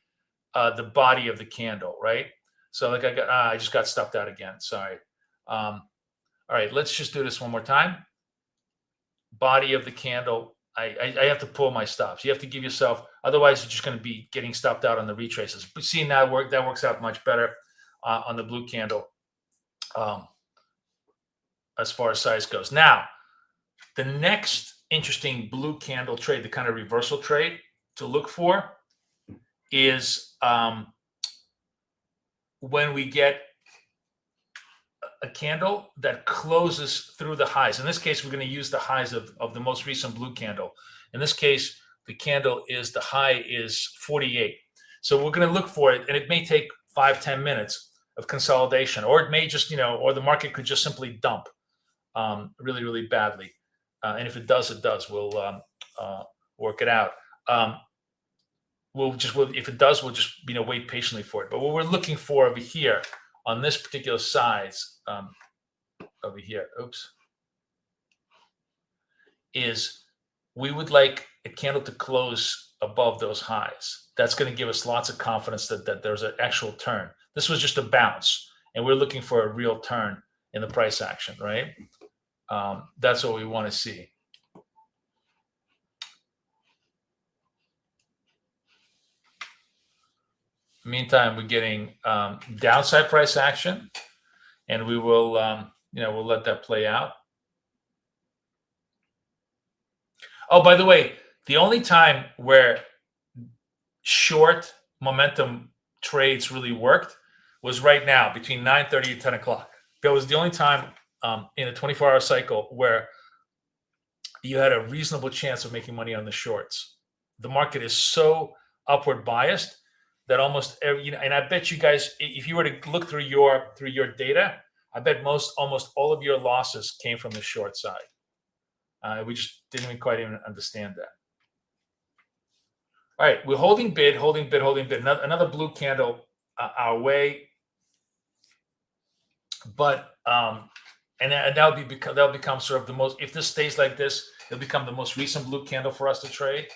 body of the candle, right? So like I just got stuffed out again. Sorry. All right, let's just do this one more time. Body of the candle. I have to pull my stops. You have to give yourself, otherwise you're just going to be getting stopped out on the retraces. But seeing that works out much better on the blue candle as far as size goes. Now, the next interesting blue candle trade, the kind of reversal trade to look for, is when we get a candle that closes through the highs. In this case, we're going to use the highs of the most recent blue candle. In this case, the high is 48. So we're going to look for it, and it may take 5-10 minutes of consolidation, or it may just, or the market could just simply dump really, really badly. And if it does, we'll work it out. If it does, we'll just wait patiently for it. But what we're looking for over here on this particular size over here, is we would like a candle to close above those highs. That's going to give us lots of confidence that there's an actual turn. This was just a bounce, and we're looking for a real turn in the price action, right? That's what we want to see. Meantime, we're getting downside price action, and we will, we'll let that play out. Oh, by the way, the only time where short momentum trades really worked was right now between 9:30 and 10 o'clock. That was the only time in a 24-hour cycle where you had a reasonable chance of making money on the shorts. The market is so upward biased that almost every, and I bet you guys, if you were to look through your data, I bet almost all of your losses came from the short side. We just didn't even quite even understand that. All right, we're holding bid. Another blue candle our way, but and that'll become sort of the most. If this stays like this, it'll become the most recent blue candle for us to trade.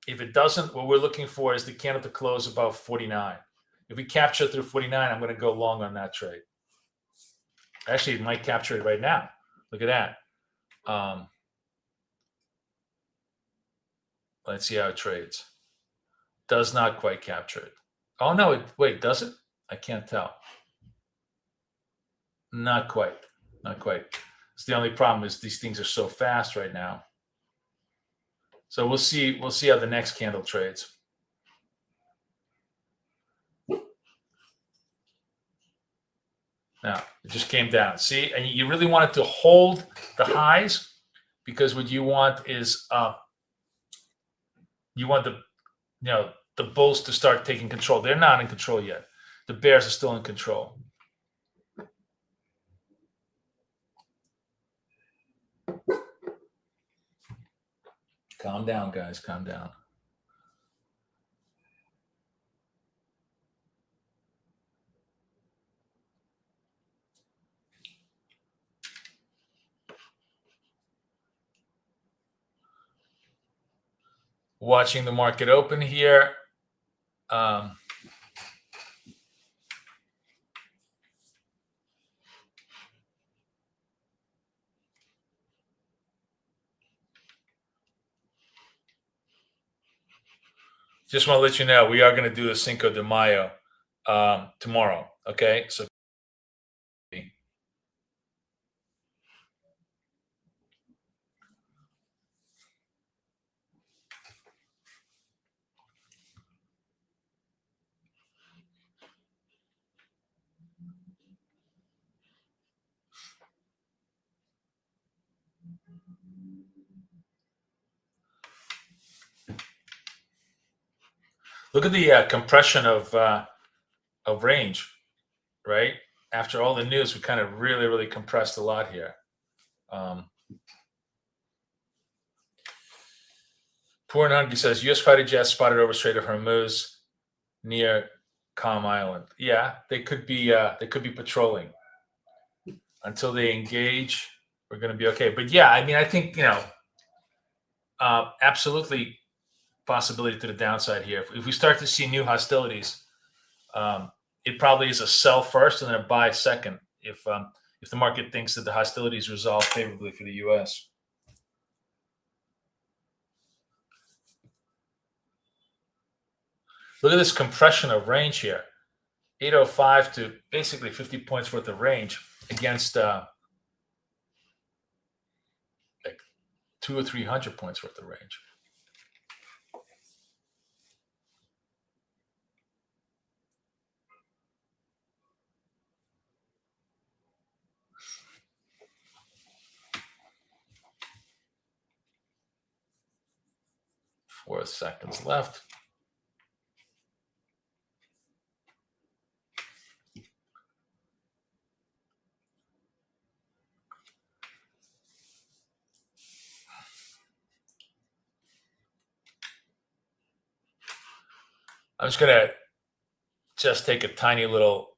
If it doesn't, what we're looking for is the candle to close above 49. If we capture through 49, I'm going to go long on that trade. Actually, it might capture it right now. Look at that. Let's see how it trades. Does not quite capture it. Oh, no. Wait, does it? I can't tell. Not quite. Not quite. It's the only problem is these things are so fast right now. So we'll see how the next candle trades. Now, it just came down. See, and you really want it to hold the highs because what you want is you want the bulls to start taking control. They're not in control yet. The bears are still in control. Calm down, guys. Calm down. Watching the market open here. Just want to let you know, we are going to do the Cinco de Mayo tomorrow. Okay, so look at the compression of range, right? After all the news, we kind of really compressed a lot here. Poor and Hungry says U.S. fighter jets spotted over Strait of Hormuz near Calm Island. Yeah, they could be patrolling. Until they engage, we're going to be okay. But yeah, I mean, I think absolutely possibility to the downside here. If we start to see new hostilities, it probably is a sell first and then a buy second. If the market thinks that the hostilities resolve favorably for the U.S. Look at this compression of range here. 805 to basically 50 points worth of range against like 200 or 300 points worth of range. Four seconds left. I'm just going to take a tiny little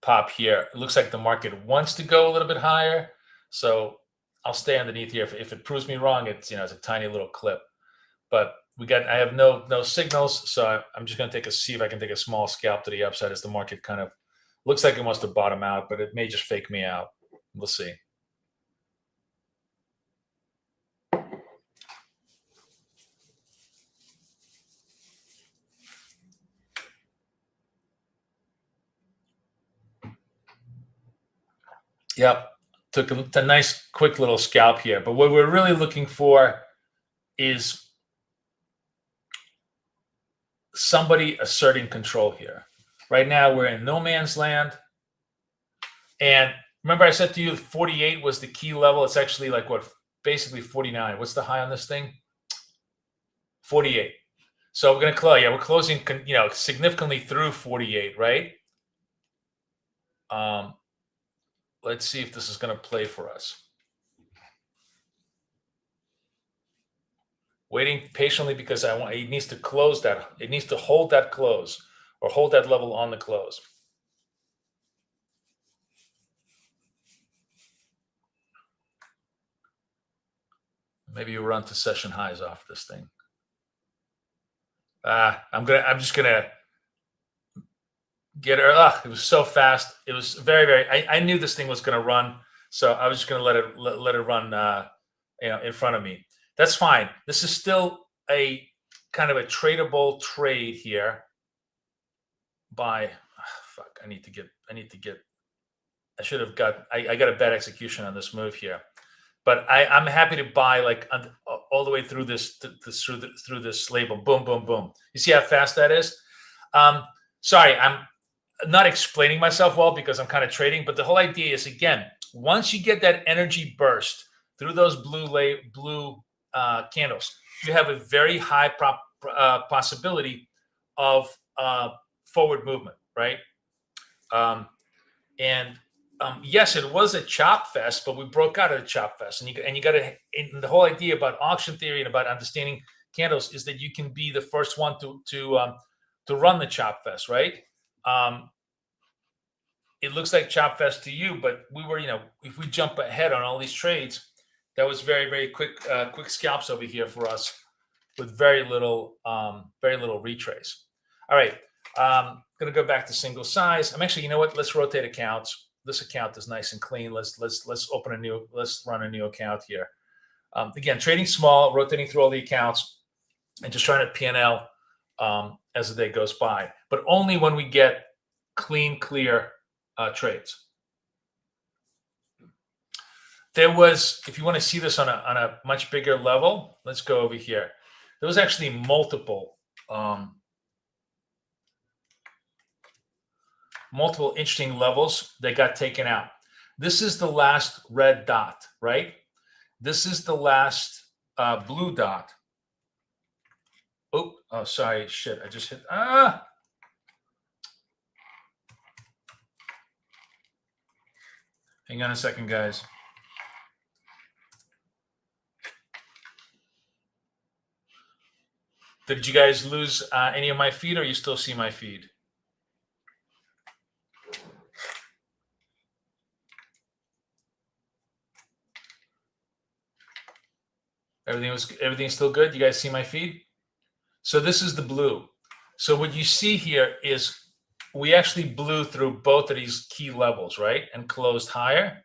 pop here. It looks like the market wants to go a little bit higher. So I'll stay underneath here. If it proves me wrong, it's a tiny little clip. But I have no signals, so I'm just going to see if I can take a small scalp to the upside as the market kind of looks like it wants to bottom out, but it may just fake me out. We'll see. Yep. Took a nice quick little scalp here. But what we're really looking for is somebody asserting control here. Right now, we're in no man's land. And remember I said to you 48 was the key level. It's actually like what, basically 49. What's the high on this thing? 48. So we're going to close. Yeah, we're closing, significantly through 48, right? Let's see if this is going to play for us. Waiting patiently because it needs to close that. It needs to hold that close or hold that level on the close. Maybe you run to session highs off this thing. I'm just gonna get her. It was so fast. It was very. I knew this thing was gonna run, so I was just gonna let it run. In front of me. That's fine. This is still a kind of a tradable trade here. I should have got. I got a bad execution on this move here. But I'm happy to buy like all the way through this through this label. Boom, boom, boom. You see how fast that is? Sorry, I'm not explaining myself well because I'm kind of trading. But the whole idea is, again, once you get that energy burst through those blue candles, you have a very high possibility of forward movement, right? Yes, it was a chop fest, but we broke out of the chop fest, and you got to. The whole idea about auction theory and about understanding candles is that you can be the first one to run the chop fest, right? It looks like chop fest to you, but we were, if we jump ahead on all these trades, that was very quick scalps over here for us with very little retrace. All right, gonna go back to single size. I'm actually, you know what? Let's rotate accounts. This account is nice and clean. Let's run a new account here. Again, trading small, rotating through all the accounts, and just trying to P&L as the day goes by. But only when we get clean, clear trades. There was, if you want to see this on a much bigger level, let's go over here. There was actually multiple interesting levels that got taken out. This is the last red dot, right? This is the last blue dot. Oh, sorry, shit, I just hit, Hang on a second, guys. Did you guys lose any of my feed, or you still see my feed? Everything's still good? You guys see my feed? So this is the blue. So what you see here is we actually blew through both of these key levels, right? And closed higher.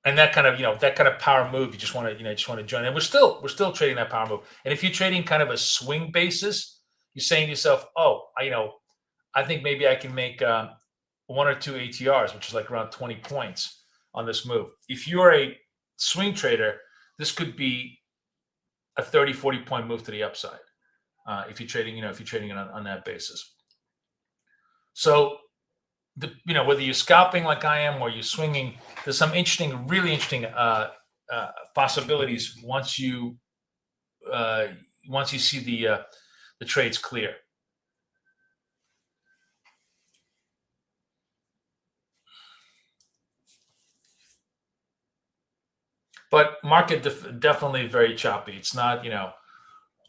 And that kind of power move, you just want to join. And we're still trading that power move. And if you're trading kind of a swing basis, you're saying to yourself, oh, I think maybe I can make 1 or 2 ATRs, which is like around 20 points on this move. If you're a swing trader, this could be a 30, 40 point move to the upside. If you're trading, on that basis. So, whether you're scalping like I am or you're swinging, there's some really interesting possibilities once you see the trades clear. But market definitely very choppy. It's not,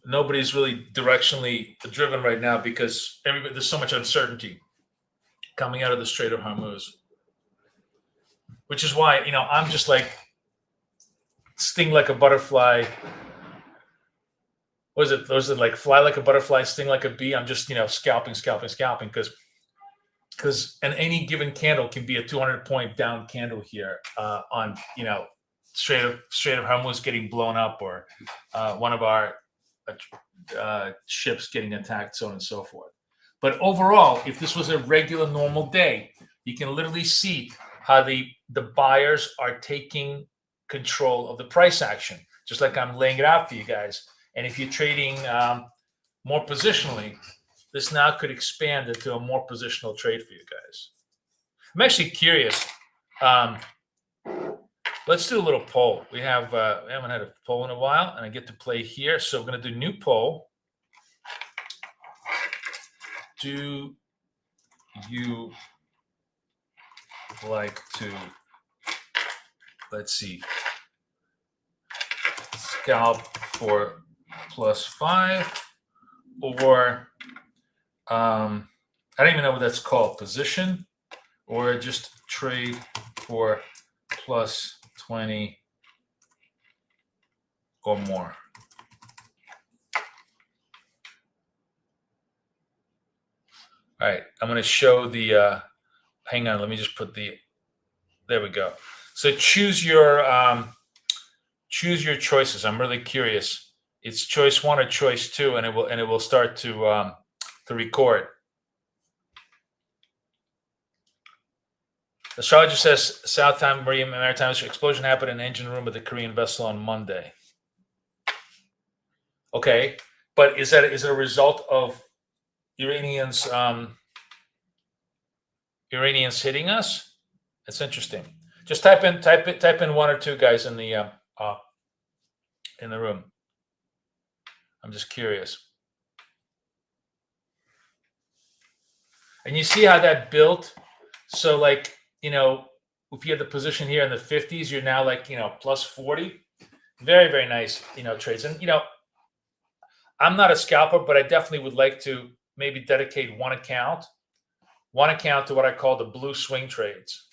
nobody's really directionally driven right now because there's so much uncertainty coming out of the Strait of Hormuz, which is why, I'm just like sting like a butterfly. Was it like fly like a butterfly, sting like a bee? I'm just, scalping because any given candle can be a 200 point down candle here on, Strait of Hormuz getting blown up, or one of our ships getting attacked, so on and so forth. But overall, if this was a regular normal day, you can literally see how the buyers are taking control of the price action, just like I'm laying it out for you guys. And if you're trading more positionally, this now could expand into a more positional trade for you guys. I'm actually curious. Let's do a little poll. We haven't had a poll in a while, and I get to play here. So we're going to do new poll. Do you like to, let's see, scalp for +5, or I don't even know what that's called, position, or just trade for +20 or more? All right, I'm going to show the, hang on, let me just put the, there we go. So choose your choices. I'm really curious. It's choice 1 or choice 2, and it will start to record. Astrologer says South Time Maritime explosion happened in the engine room of the Korean vessel on Monday. Okay, but is it a result of Iranians hitting us? That's interesting. Just type in 1 or 2 guys in the room. I'm just curious. And you see how that built? So like, you know, if you have the position here in the 50s, you're now like, you know, +40. Very, very nice, you know, trades. And, you know, I'm not a scalper, but I definitely would like to maybe dedicate one account to what I call the blue swing trades,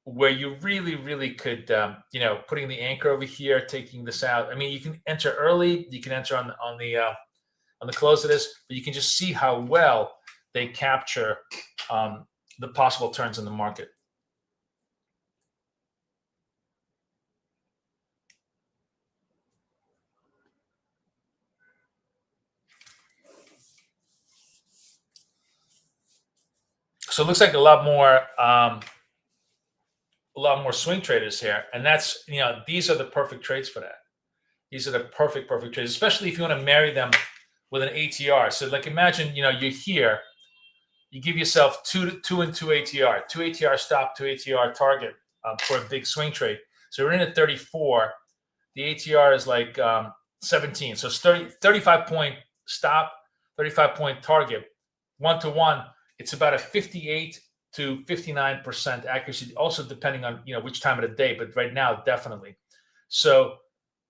where you really, really could, you know, putting the anchor over here, taking this out. I mean, you can enter early, you can enter on the close of this, but you can just see how well they capture the possible turns in the market. So it looks like a lot more swing traders here, and that's, you know, these are the perfect trades for that. These are the perfect trades, especially if you want to marry them with an ATR. So like imagine, you know, you're here, you give yourself 2 and 2 ATR, 2 ATR stop, 2 ATR target for a big swing trade. So we're in at 34. The ATR is like 17. So it's 35-point stop, 35-point target. 1-to-1, it's about a 58 to 59% accuracy, also depending on, you know, which time of the day, but right now, definitely. So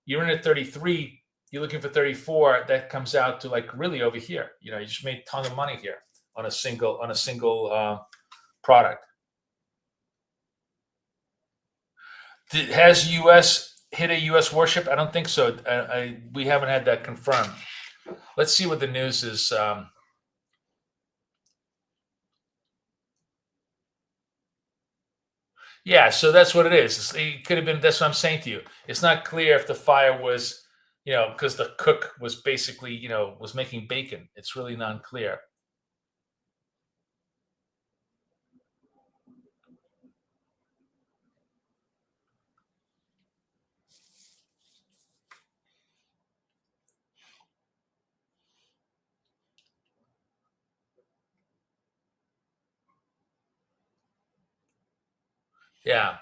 you're in at 33, you're looking for 34, that comes out to like really over here. You know, you just made a ton of money here on a single product. Has US hit a US warship? I don't think so. We haven't had that confirmed. Let's see what the news is. Yeah, so that's what it is. It could have been, that's what I'm saying to you. It's not clear if the fire was, you know, because the cook was basically, you know, was making bacon. It's really not clear. Yeah.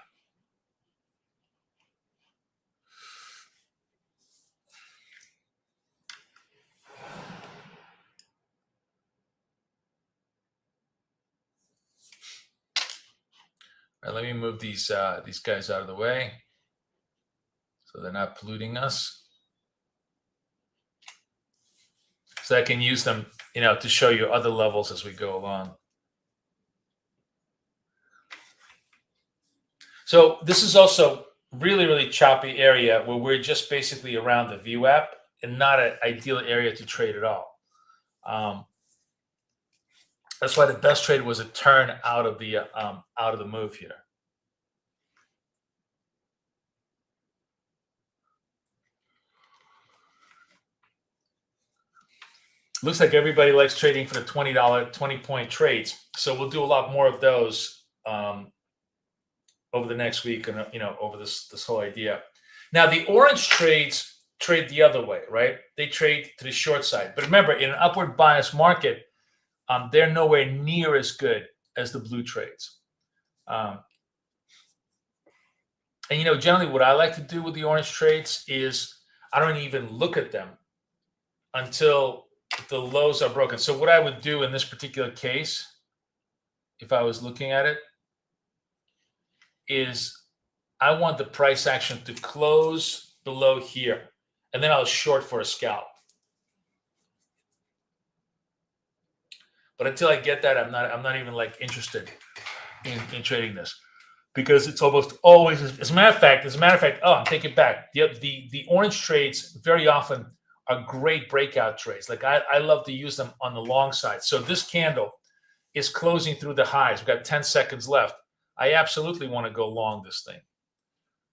All right, let me move these guys out of the way so they're not polluting us. So I can use them, you know, to show you other levels as we go along. So this is also really, really choppy area where we're just basically around the VWAP and not an ideal area to trade at all. That's why the best trade was a turn out of the move here. looks like everybody likes trading for the $20, 20-point trades. So we'll do a lot more of those over the next week and, over this whole idea. Now, the orange trades trade the other way, right? They trade to the short side. But remember, in an upward bias market, they're nowhere near as good as the blue trades. And, generally what I like to do with the orange trades is I don't even look at them until the lows are broken. So what I would do in this particular case, if I was looking at it, is I want the price action to close below here, and then I'll short for a scalp. But until I get that, I'm not even like interested in trading this, because it's almost always, as a matter of fact, oh, I'm taking it back. The orange trades very often are great breakout trades. Like I love to use them on the long side. So this candle is closing through the highs. We've got 10 seconds left. I absolutely want to go long this thing.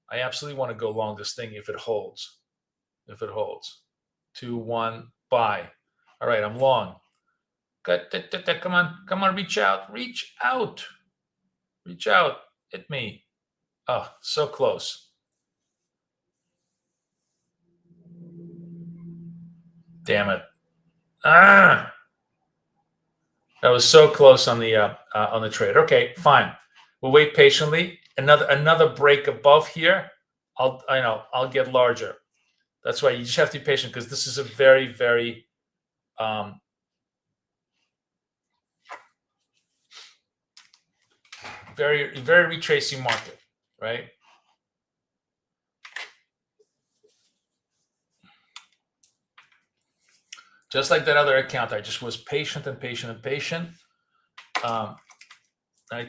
I absolutely want to go long this thing if it holds. If it holds. 2, 1, buy. All right, I'm long. Come on, reach out. Reach out. Reach out. Hit me. Oh, so close. Damn it. That was so close on the trade. Okay, fine. We'll wait patiently. Another break above here. I'll get larger. That's why you just have to be patient, because this is a very, very very, very retracing market, right? Just like that other account, I just was patient and patient and patient. I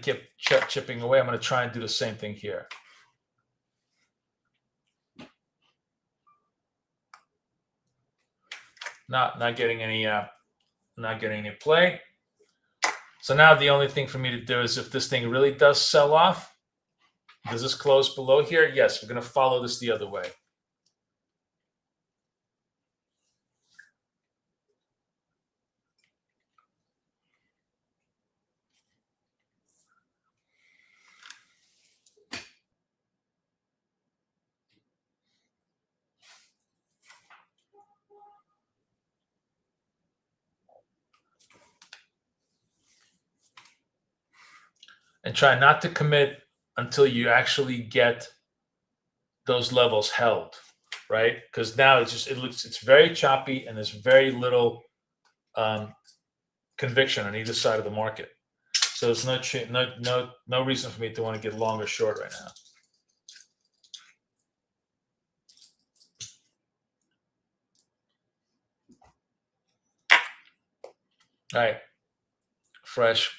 kept chipping away. I'm going to try and do the same thing here. Not getting any play. So now the only thing for me to do is, if this thing really does sell off, does this close below here? Yes, we're going to follow this the other way. And try not to commit until you actually get those levels held, right? Because now it's very choppy, and there's very little conviction on either side of the market. So there's no reason for me to want to get long or short right now. All right, fresh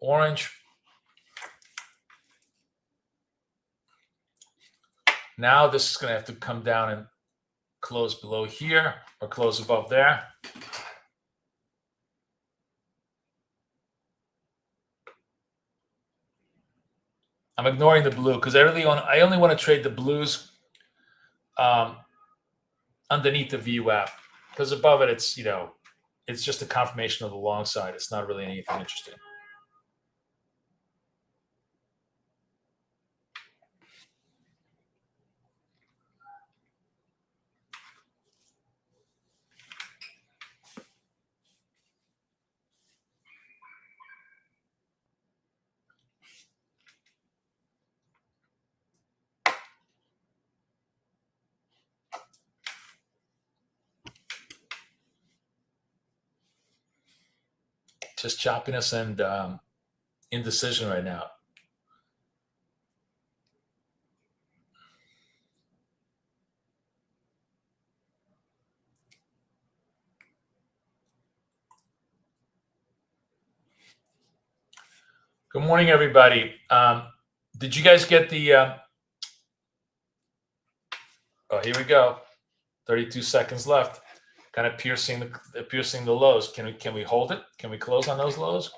orange. Now this is going to have to come down and close below here, or close above there. I'm ignoring the blue because I only want to trade the blues underneath the VWAP, because above it, it's just a confirmation of the long side. It's not really anything interesting. Just choppiness and indecision right now. Good morning, everybody. Did you guys get the? Oh, here we go. 32 seconds left. Kind of piercing the lows. Can we hold it? Can we close on those lows?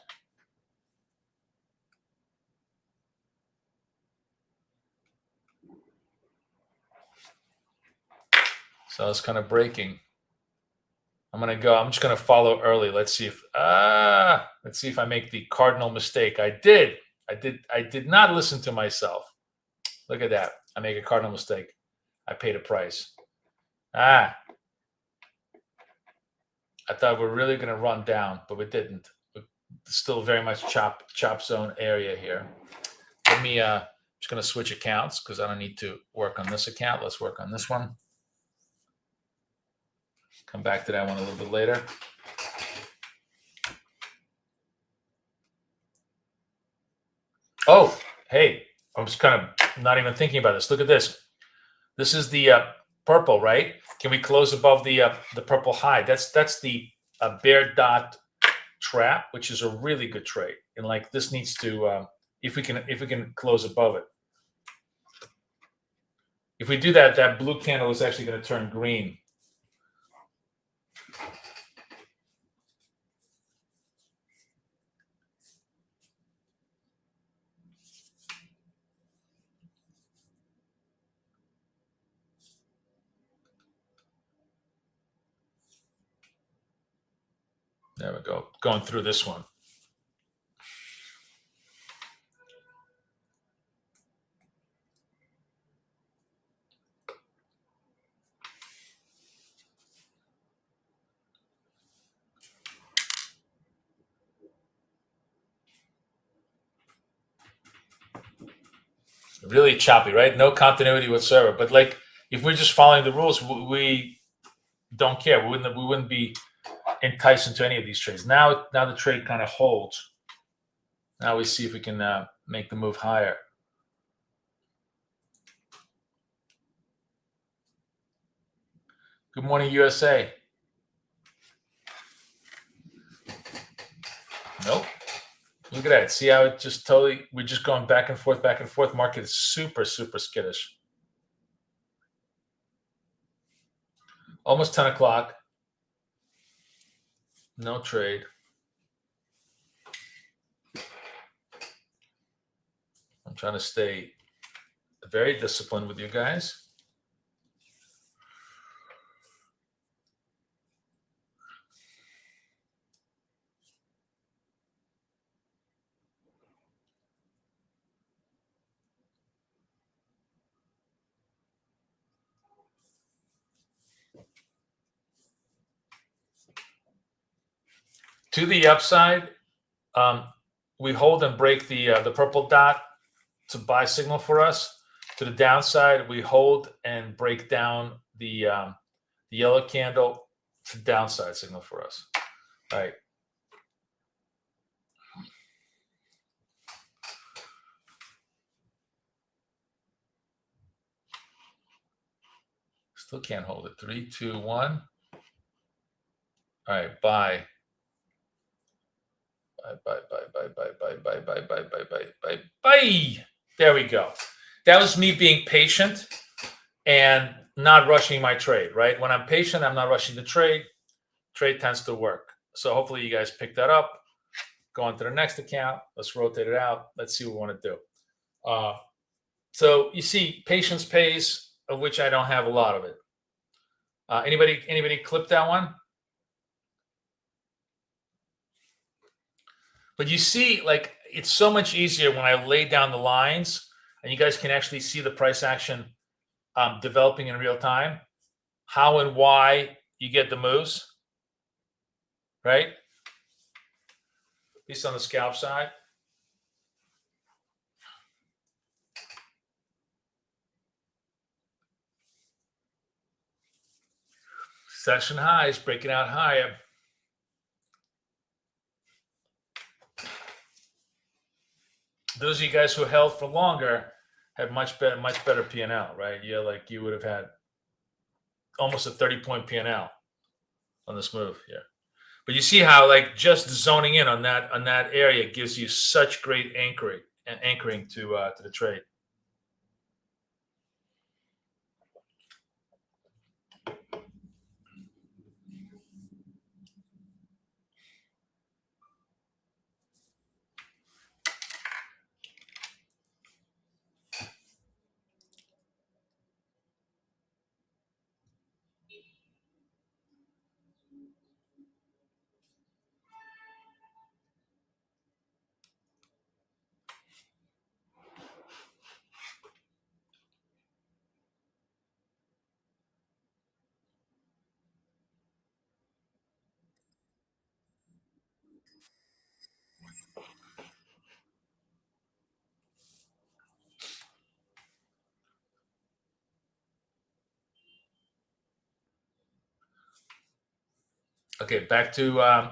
So it's kind of breaking. I'm just gonna follow early. Let's see if I make the cardinal mistake. I did not listen to myself. Look at that. I make a cardinal mistake. I paid a price. I thought we're really gonna run down, but we didn't. It's still very much chop zone area here. Let me just gonna switch accounts because I don't need to work on this account. Let's work on this one. Come back to that one a little bit later. Oh, hey, I was kind of not even thinking about this. Look at this. This is the purple, right? Can we close above the purple high? That's the bear dot trap, which is a really good trade. And like this needs to, if we can close above it. If we do that, that blue candle is actually going to turn green. There we go. Going through this one. Really choppy, right? No continuity whatsoever. But like, if we're just following the rules, we don't care. We wouldn't be enticed into any of these trades. Now the trade kind of holds. Now we see if we can make the move higher. Good morning, USA. Nope. Look at that. See how it just totally, we're just going back and forth, back and forth. Market is super, super skittish. Almost 10 o'clock. No trade. I'm trying to stay very disciplined with you guys. To the upside, we hold and break the purple dot to buy signal for us. To the downside, we hold and break down the yellow candle to downside signal for us. All right. Still can't hold it. 3, 2, 1. All right, buy. Bye. There we go. That was me being patient and not rushing my trade, right? When I'm patient, I'm not rushing the trade. Trade tends to work. So hopefully you guys pick that up. Go on to the next account. Let's rotate it out. Let's see what we want to do. So you see, patience pays, of which I don't have a lot of it. Anybody clip that one? But you see, like, it's so much easier when I lay down the lines and you guys can actually see the price action developing in real time, how and why you get the moves, right? At least on the scalp side. Session highs, breaking out higher. Those of you guys who held for longer had much better P&L, right? Yeah, like you would have had almost a 30-point P&L on this move here. But you see how, like, just zoning in on that area gives you such great anchoring to the trade. Okay, back to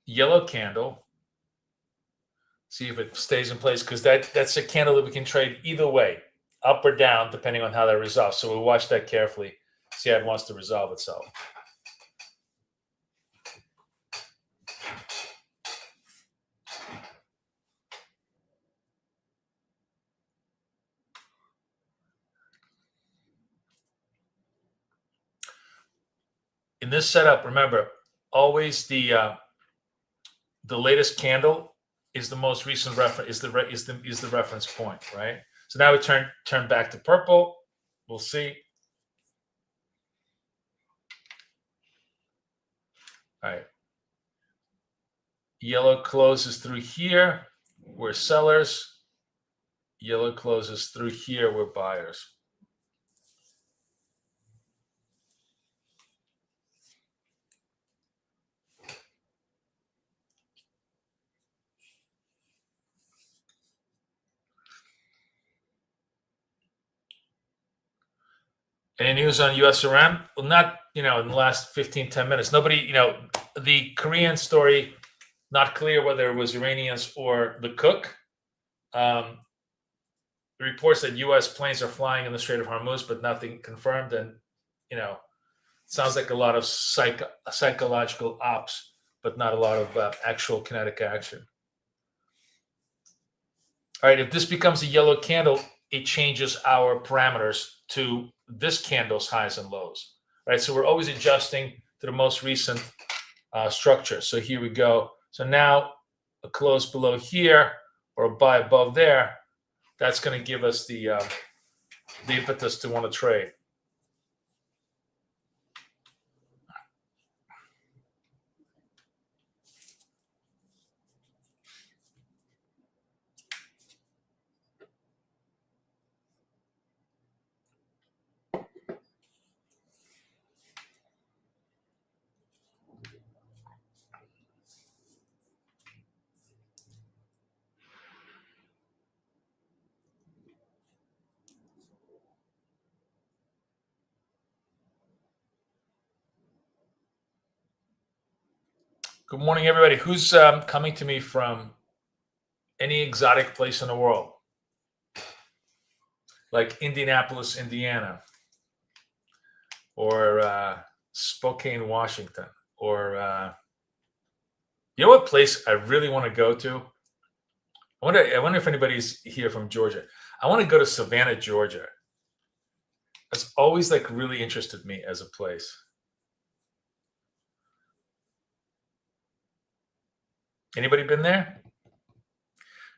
yellow candle. See if it stays in place, because that's a candle that we can trade either way, up or down, depending on how that resolves. So we'll watch that carefully, see how it wants to resolve itself. In this setup, remember, always the latest candle is the most recent reference, is the reference point, right? So now we turn back to purple. We'll see. All right. Yellow closes through here. We're sellers. Yellow closes through here. We're buyers. Any news on US Iran? Well, not, in the last 10 minutes. Nobody, the Korean story, not clear whether it was Iranians or the cook. The reports that US planes are flying in the Strait of Hormuz, but nothing confirmed. And, sounds like a lot of psychological ops, but not a lot of actual kinetic action. All right, if this becomes a yellow candle, it changes our parameters to this candle's highs and lows, right? So we're always adjusting to the most recent structure. So here we go. So now a close below here or a buy above there, that's going to give us the impetus to want to trade. Good morning, everybody. Who's coming to me from any exotic place in the world? Like Indianapolis, Indiana, or Spokane, Washington, or you know what place I really want to go to? I wonder if anybody's here from Georgia. I want to go to Savannah, Georgia. That's always really interested me as a place. Anybody been there?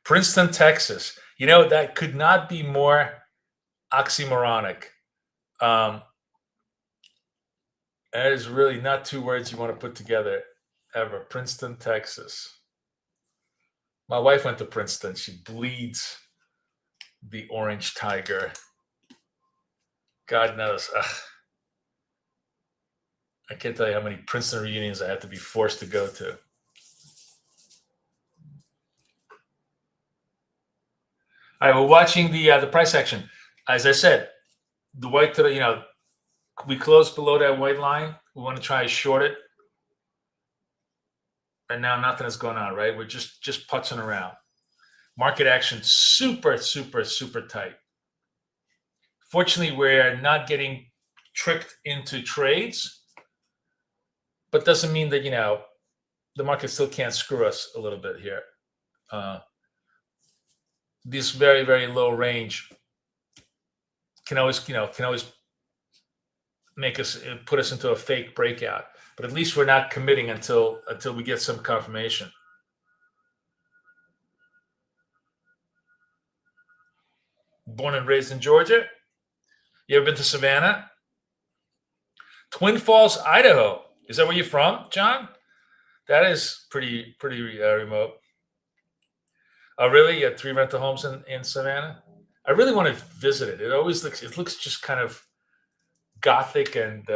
Princeton, Texas. That could not be more oxymoronic. That is really not two words you want to put together ever. Princeton, Texas. My wife went to Princeton. She bleeds the orange tiger. God knows. Ugh. I can't tell you how many Princeton reunions I had to be forced to go to. All right, we're watching the price action. As I said, the white to the, we closed below that white line. We want to try to short it. And now nothing is going on, right? We're just putzing around. Market action super, super, super tight. Fortunately, we're not getting tricked into trades, but doesn't mean that, the market still can't screw us a little bit here. This very, very low range can always make us, put us into a fake breakout. But at least we're not committing until we get some confirmation. Born and raised in Georgia. You ever been to Savannah? Twin Falls, Idaho. Is that where you're from, John? That is pretty remote. Oh, really? You had 3 rental homes in Savannah? I really want to visit it. It looks just kind of gothic and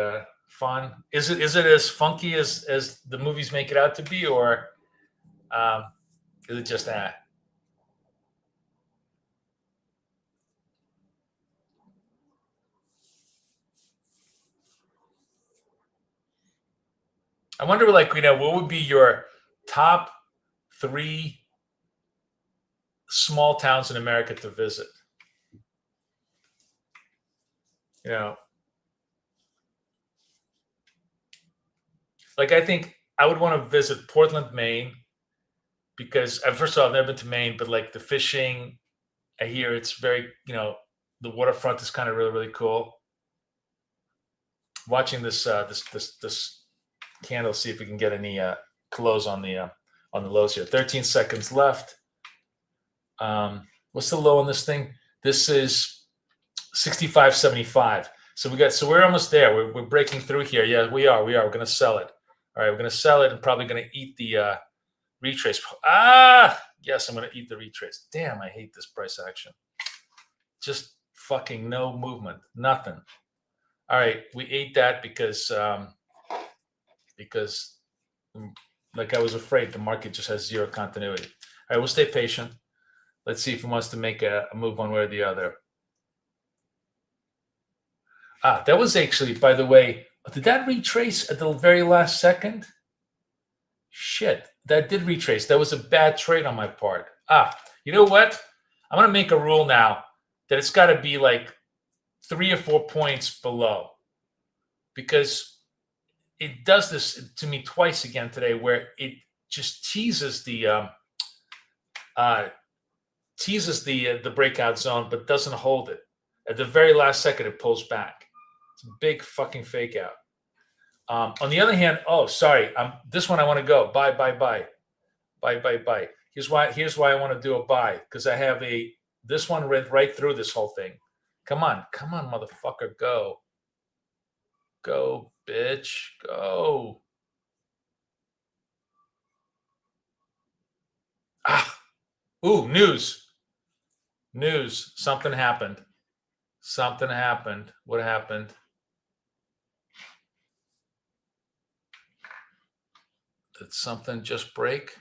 fun. Is it as funky as the movies make it out to be, or is it just that? I wonder, like, what would be your top 3 small towns in America to visit? Like, I think I would want to visit Portland, Maine, because first of all, I've never been to Maine, but like the fishing, I hear it's very, the waterfront is kind of really, really cool. Watching this candle, see if we can get any close on the lows here. 13 seconds left. What's the low on this thing? This is 65.75. So we're almost there. We're breaking through here. Yeah, we are. We're going to sell it. All right, we're going to sell it and probably going to eat the retrace. Yes, I'm going to eat the retrace. Damn, I hate this price action. Just fucking no movement, nothing. All right, we ate that because like I was afraid the market just has zero continuity. All right, we'll stay patient. Let's see if he wants to make a move one way or the other. That was actually, by the way, did that retrace at the very last second? Shit, that did retrace. That was a bad trade on my part. You know what? I'm going to make a rule now that it's got to be like 3 or 4 points below, because it does this to me twice again today, where it just teases the breakout zone, but doesn't hold it. At the very last second, it pulls back. It's a big fucking fake out. On the other hand, this one I want to go buy. Here's why I want to do a buy, because I have this one right through this whole thing. Come on, motherfucker, go, bitch, go. Ooh, news. Something happened. What happened? Did something just break?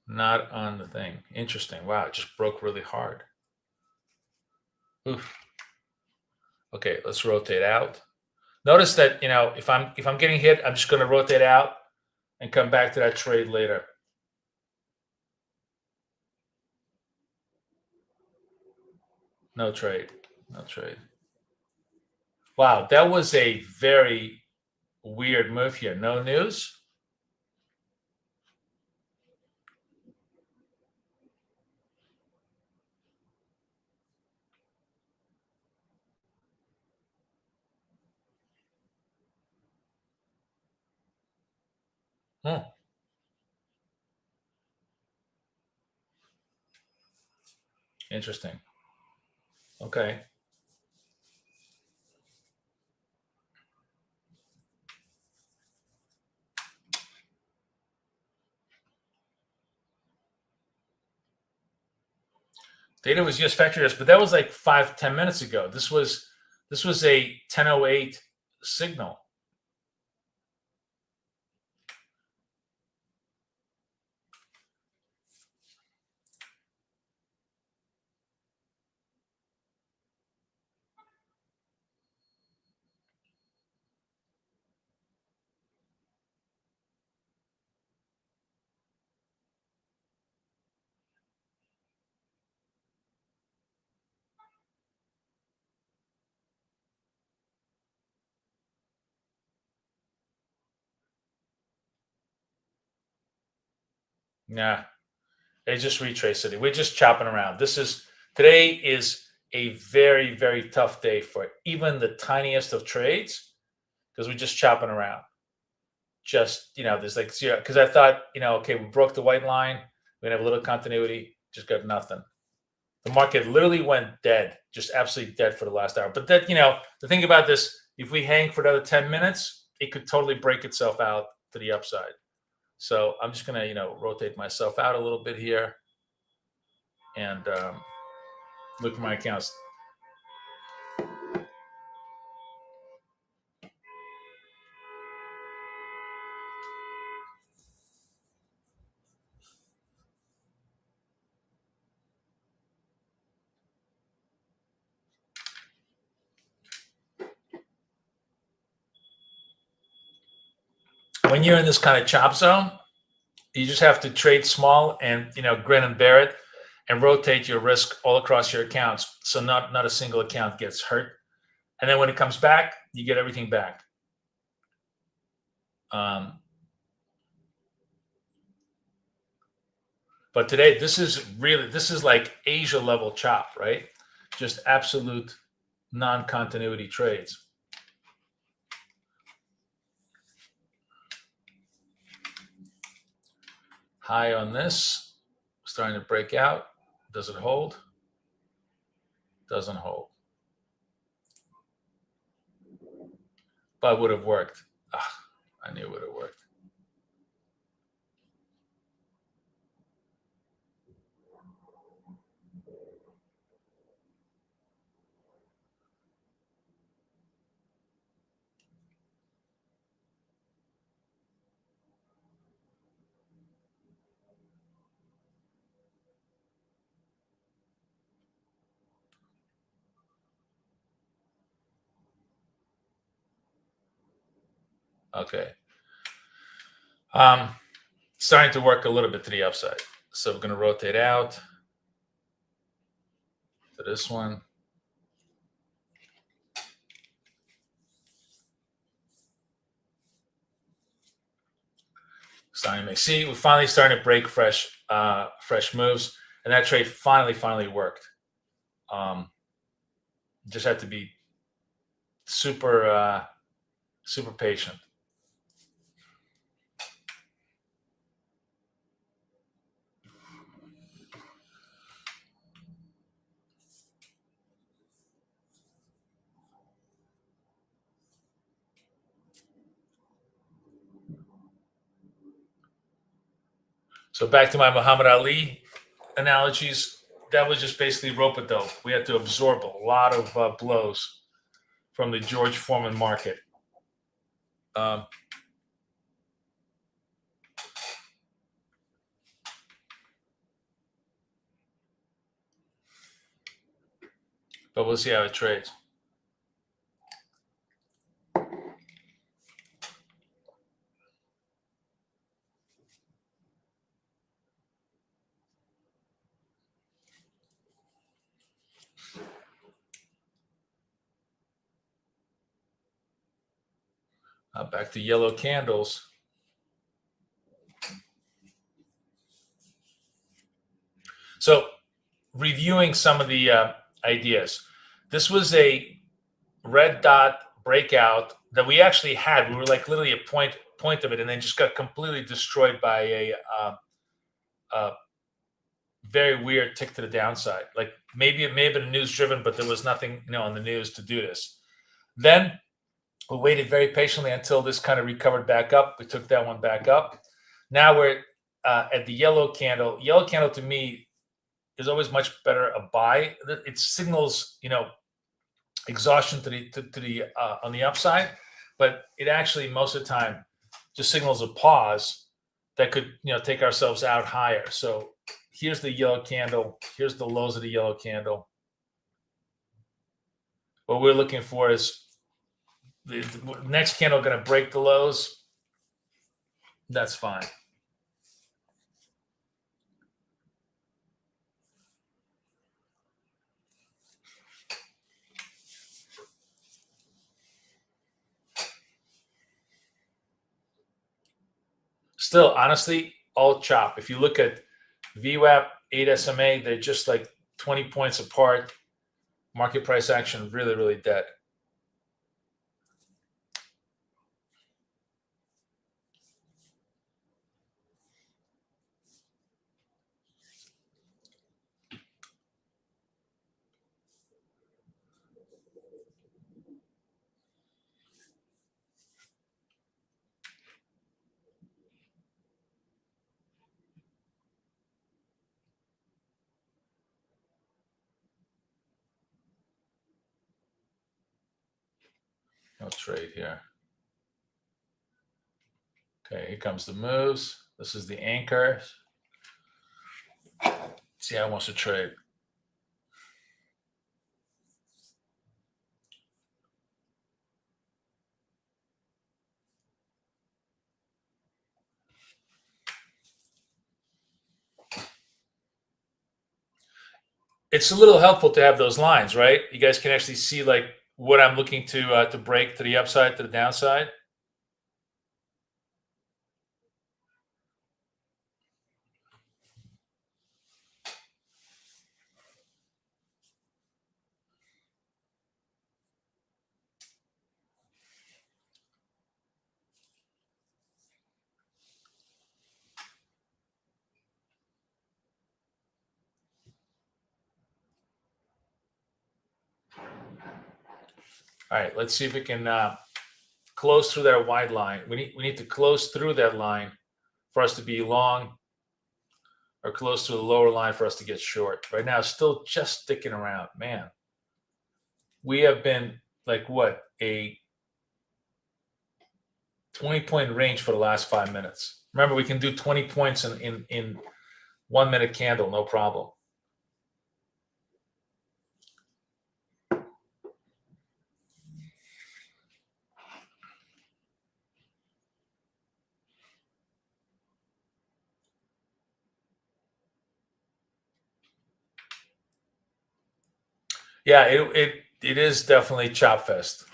Not on the thing. Interesting. Wow, it just broke really hard. Oof. Okay, let's rotate out. Notice that, if I'm getting hit, I'm just going to rotate out and come back to that trade later. No trade. Wow, that was a very weird move here. No news? Interesting. Okay. Data was just factory, but that was like 5-10 minutes ago. This was a 10:08 signal. Nah, they just retraced it. We're just chopping around. Today is a very, very tough day for even the tiniest of trades, because we're just chopping around. Just, there's like zero, because I thought, okay, we broke the white line. We're going to have a little continuity. Just got nothing. The market literally went dead, just absolutely dead for the last hour. But that, the thing about this, if we hang for another 10 minutes, it could totally break itself out to the upside. So I'm just going to, rotate myself out a little bit here and look at my accounts. when you're in this kind of chop zone, you just have to trade small and, grin and bear it and rotate your risk all across your accounts. So not a single account gets hurt. And then when it comes back, you get everything back. But today, this is like Asia level chop, right? Just absolute non-continuity trades. High on this, starting to break out. Does it hold? Doesn't hold. But would have worked. I knew it would have worked. Okay. Starting to work a little bit to the upside. So we're going to rotate out to this one. Starting to see, we finally starting to break fresh moves, and that trade finally worked. Just had to be super patient. So back to my Muhammad Ali analogies, that was just basically rope-a-dope. We had to absorb a lot of blows from the George Foreman market. But we'll see how it trades. Back to yellow candles. So reviewing some of the ideas. This was a red dot breakout that we actually had. We were like literally a point of it, and then just got completely destroyed by a very weird tick to the downside. Like maybe it may have been news driven, but there was nothing on the news to do this. Then we waited very patiently until this kind of recovered back up. We took that one back up. Now we're at the yellow candle. Yellow candle to me is always much better a buy. It signals, exhaustion to the on the upside, but it actually most of the time just signals a pause that could take ourselves out higher. So here's the yellow candle. Here's the lows of the yellow candle. What we're looking for is the next candle going to break the lows. That's fine. Still, honestly, all chop. If you look at VWAP, 8 SMA, they're just like 20 points apart. Market price action really dead. No trade here. Okay, here comes the moves. This is the anchor. See how it wants to trade. it's a little helpful to have those lines, right? You guys can actually see like what I'm looking to break to the upside, to the downside. All right, let's see if we can close through that wide line. We need to close through that line for us to be long, or close to the lower line for us to get short. Right now, still just sticking around. Man, we have been like what, a 20-point range for the last 5 minutes. Remember, we can do 20 points in 1 minute candle, no problem. Yeah, it is definitely chop fest.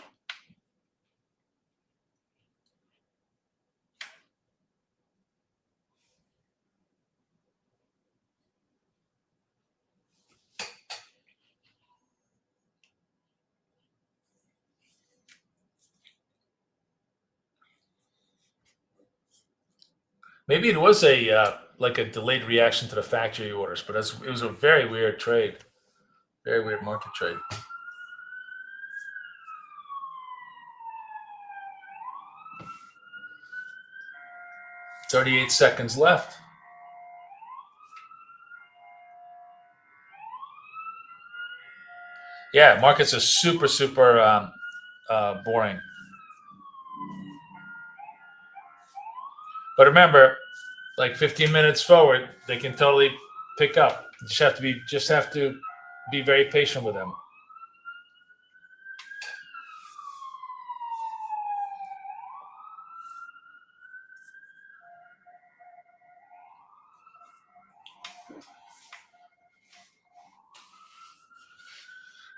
Maybe it was a like a delayed reaction to the factory orders, but it was a very weird trade, very weird market trade. 38 seconds left. Yeah, markets are super boring. But remember, like 15 minutes forward, they can totally pick up. You just have to be very patient with them.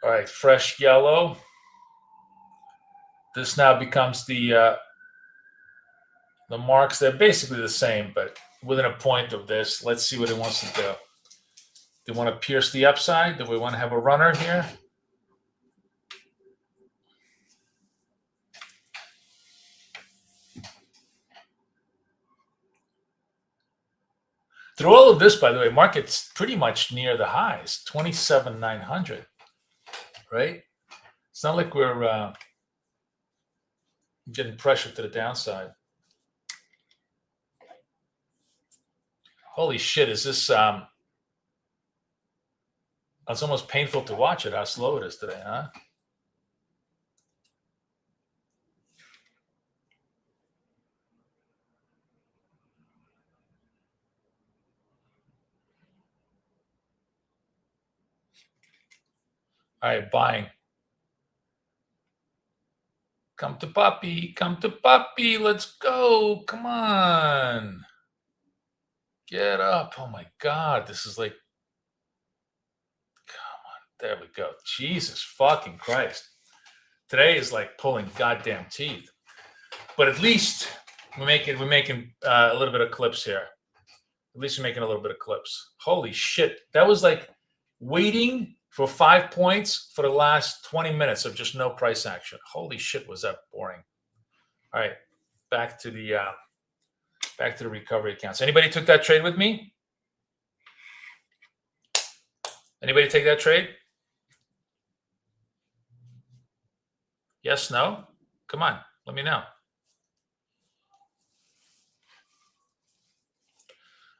All right, fresh yellow. This now becomes the marks. They're basically the same, but within a point of this. Let's see what it wants to do. Do we want to pierce the upside? Do we want to have a runner here? Through all of this, by the way, market's pretty much near the highs, 27,900, right? It's not like we're getting pressure to the downside. Holy shit, is this it's almost painful to watch it, how slow it is today, huh? All right, buying. Come to Papi, let's go. Come on. Get up. Oh my God, this is like, come on. There we go. Jesus fucking Christ. Today is like pulling goddamn teeth. But at least we're making a little bit of clips here. At least we're making a little bit of clips. Holy shit. That was like waiting for 5 points for the last 20 minutes of just no price action. Holy shit, was that boring. All right, back to the recovery accounts. Anybody took that trade with me? Anybody take that trade? Yes, no? Come on, let me know.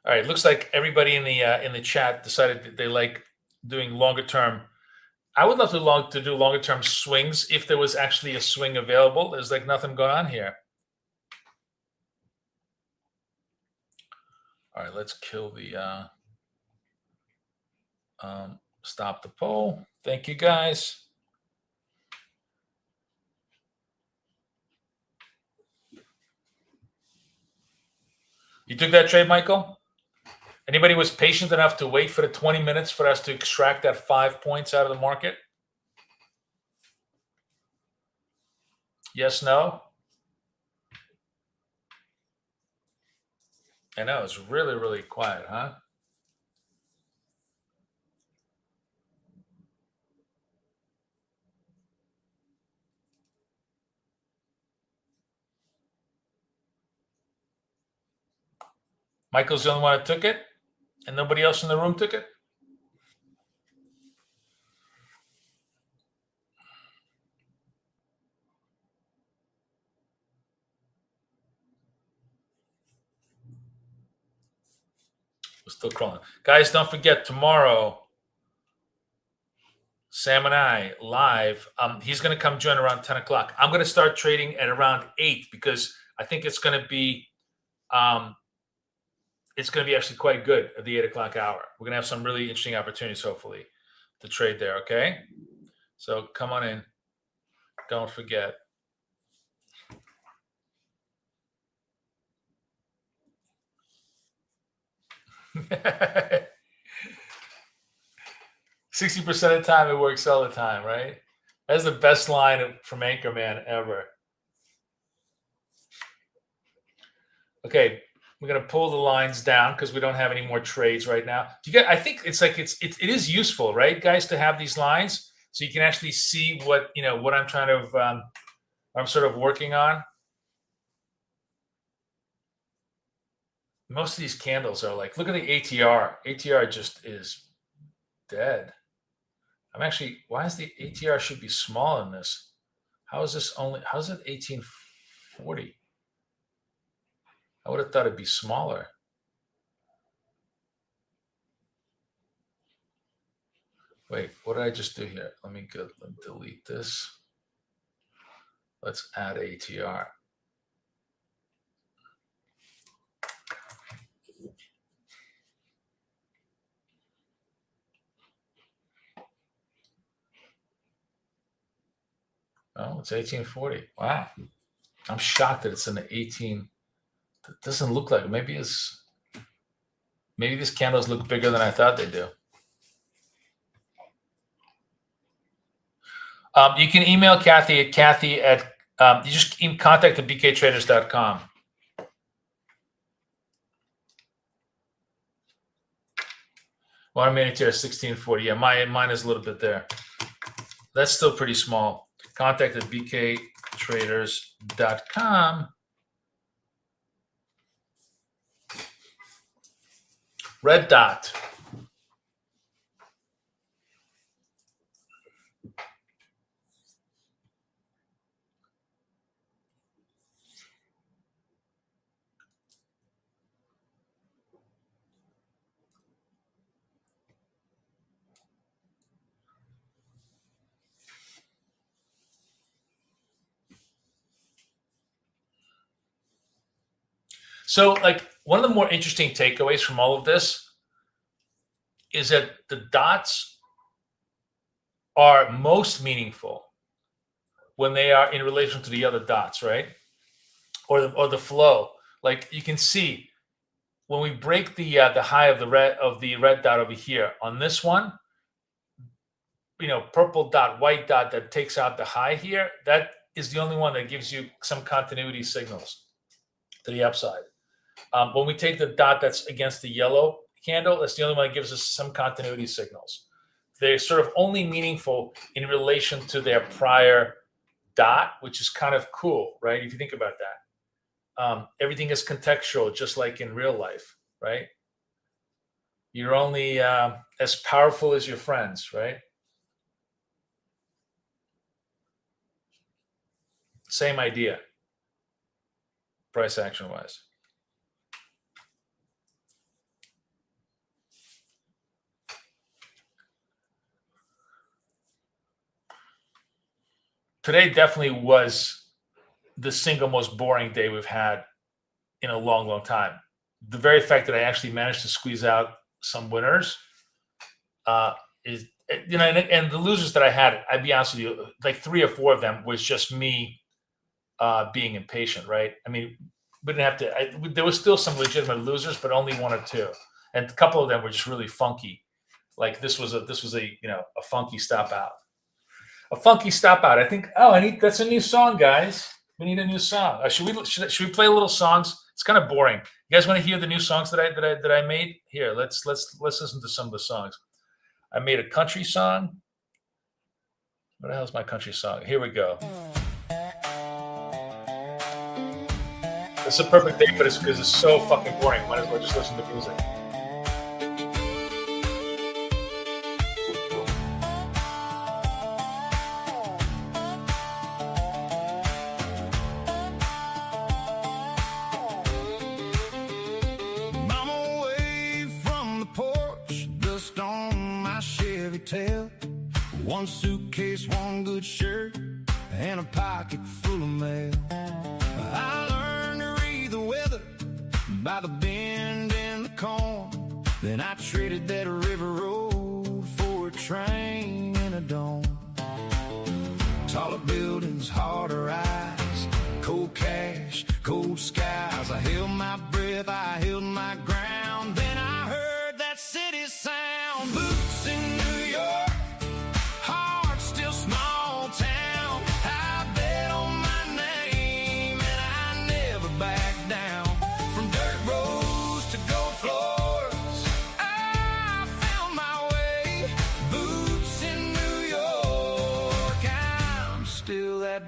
All right, looks like everybody in the chat decided that they like doing longer term. I would love to do longer term swings if there was actually a swing available. There's like nothing going on here. All right, let's kill the stop the poll. Thank you guys. You took that trade, Michael? Anybody was patient enough to wait for the 20 minutes for us to extract that 5 points out of the market? Yes, no? I know, it's really, really quiet, huh? Michael's the only one that took it, and nobody else in the room took it? We're still crawling. Guys, don't forget, tomorrow, Sam and I live. He's going to come join around 10 o'clock. I'm going to start trading at around 8 because I think it's going to be actually quite good at the 8 o'clock hour. We're going to have some really interesting opportunities, hopefully, to trade there, okay? So come on in. Don't forget. $60% of the time, it works all the time, right? That's the best line from Anchorman ever. Okay, we're gonna pull the lines down because we don't have any more trades right now. Do you get? I think it's like it is useful, right, guys, to have these lines so you can actually see what what I'm trying to I'm sort of working on. Most of these candles are like, look at the ATR. ATR just is dead. I'm actually, why is the ATR should be small in this? How is this only, how's it 1840? I would have thought it'd be smaller. Wait, what did I just do here? Let me delete this. Let's add ATR. Oh, it's 1840. Wow. I'm shocked that it's in the 18. It doesn't look like it. Maybe these candles look bigger than I thought they do. You can email Kathy at Kathy at you just contact at bktraders.com. 1 minute here, 1640. Yeah, mine is a little bit there. That's still pretty small. Contact at bktraders.com. Red dot. So, like, one of the more interesting takeaways from all of this is that the dots are most meaningful when they are in relation to the other dots, right? Or the flow. Like, you can see when we break the high of the red dot over here on this one, purple dot, white dot that takes out the high here, that is the only one that gives you some continuity signals to the upside. When we take the dot that's against the yellow candle, that's the only one that gives us some continuity signals. They're sort of only meaningful in relation to their prior dot, which is kind of cool, right? If you think about that. Everything is contextual, just like in real life, right? You're only as powerful as your friends, right? Same idea, price action wise. Today definitely was the single most boring day we've had in a long, long time. The very fact that I actually managed to squeeze out some winners is, and the losers that I had, I'd be honest with you, like 3 or 4 of them was just me being impatient, right? I mean, we didn't have to, there was still some legitimate losers, but only 1 or 2. and a couple of them were just really funky. Like this was a a funky stop out. A funky stop out. I think. Oh, that's a new song, guys. We need a new song. Should we play a little songs? It's kind of boring. You guys want to hear the new songs that I made? Here, let's listen to some of the songs. I made a country song. What the hell is my country song? Here we go. It's a perfect day for this because it's so fucking boring. Might as well just listen to music. One suitcase, one good shirt, and a pocket full of mail. I learned to read the weather by the bend in the corn. Then I traded that river road for a train and a dome. Taller buildings, harder eyes, cold cash, cold skies. I held my breath, I held my ground. Then I heard that city sound. Boots in New York.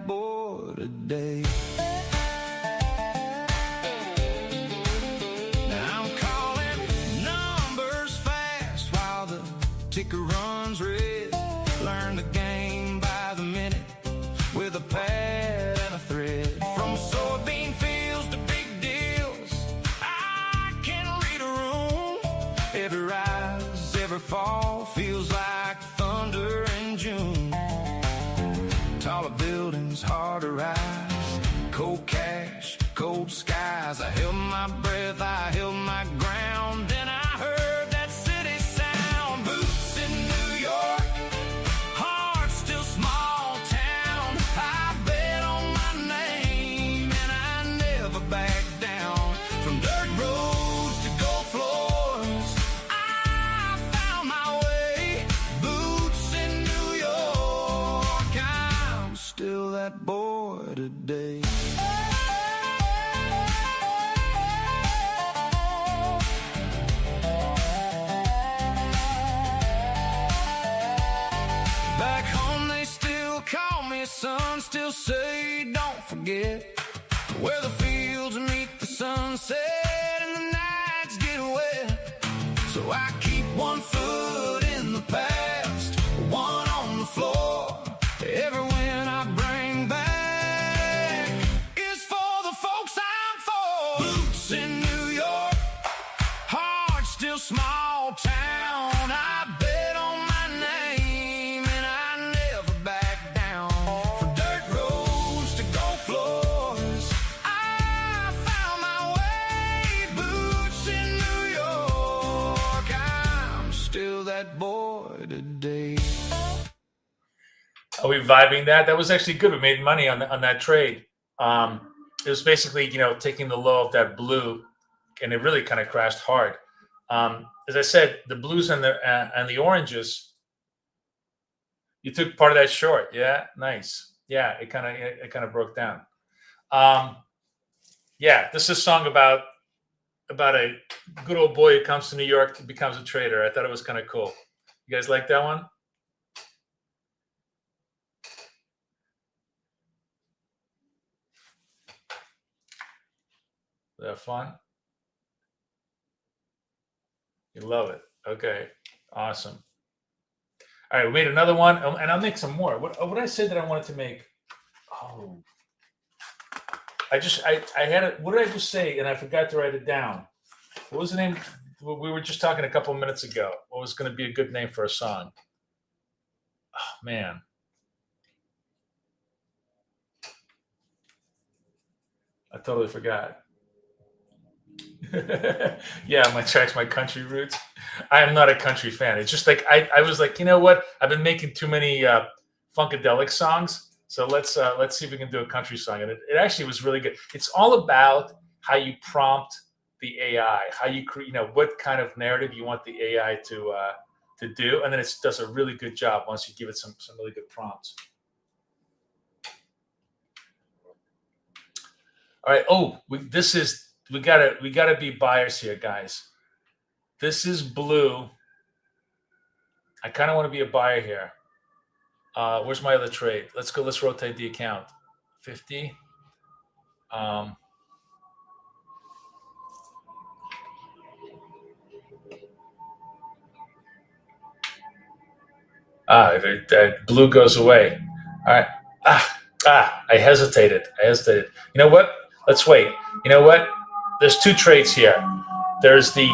Boy today. Now I'm calling numbers fast while the ticker runs red. Learn the game by the minute with a pad and a thread. From soybean fields to big deals, I can read a room. Every rise, every fall feels like thunder in June. Taller buildings, harder rise, cold cash, cold skies. I held my breath, I held my ground. Then I heard that city sound. Boots in New York, heart still small town. I bet on my name and I never back down. From dirt roads to gold floors, I found my way. Boots in New York, I'm still that boy today. Back home they still call me son, still say don't forget where the fields meet the sunset and the nights get wet. So I keep one foot in the past, one on the floor. Every win I bring back is for the folks I'm for. Boots in New York, heart still small town. I bet on my name and I never back down. From dirt roads to gold floors, I found my way. Boots in New York, I'm still that boy today. Are we vibing that? That was actually good. We made money on that trade. It was basically, taking the low of that blue, and it really kind of crashed hard. As I said, the blues and the oranges, you took part of that short. Yeah, nice. Yeah, it kind of broke down. Yeah, this is a song about a good old boy who comes to New York and becomes a trader. I thought it was kind of cool. You guys like that one? Is that fun? You love it. Okay, awesome. All right, we made another one, and I'll make some more. What did I say that I wanted to make? Oh, I had it. What did I just say? And I forgot to write it down. What was the name? We were just talking a couple of minutes ago. What was going to be a good name for a song? Oh man. I totally forgot. Yeah, my tracks, my country roots. I am not a country fan. It's just like I was like, you know what? I've been making too many funkadelic songs, so let's see if we can do a country song. And it actually was really good. It's all about how you prompt the AI, how you create, what kind of narrative you want the AI to do, and then it does a really good job once you give it some really good prompts. All right. Oh, we gotta be buyers here, guys. This is blue. I kind of want to be a buyer here. Where's my other trade? Let's go. Let's rotate the account. 50. Blue goes away. All right. I hesitated. You know what? Let's wait. You know what? There's two trades here. There is the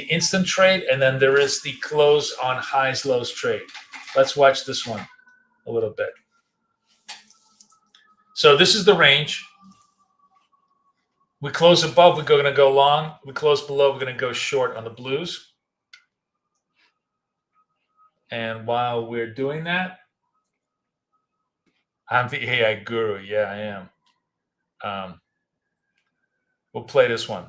instant trade, and then there is the close on highs, lows trade. Let's watch this one a little bit. So this is the range. We close above, we're going to go long. We close below, we're going to go short on the blues. And while we're doing that, I'm the AI guru. Yeah, I am. We'll play this one.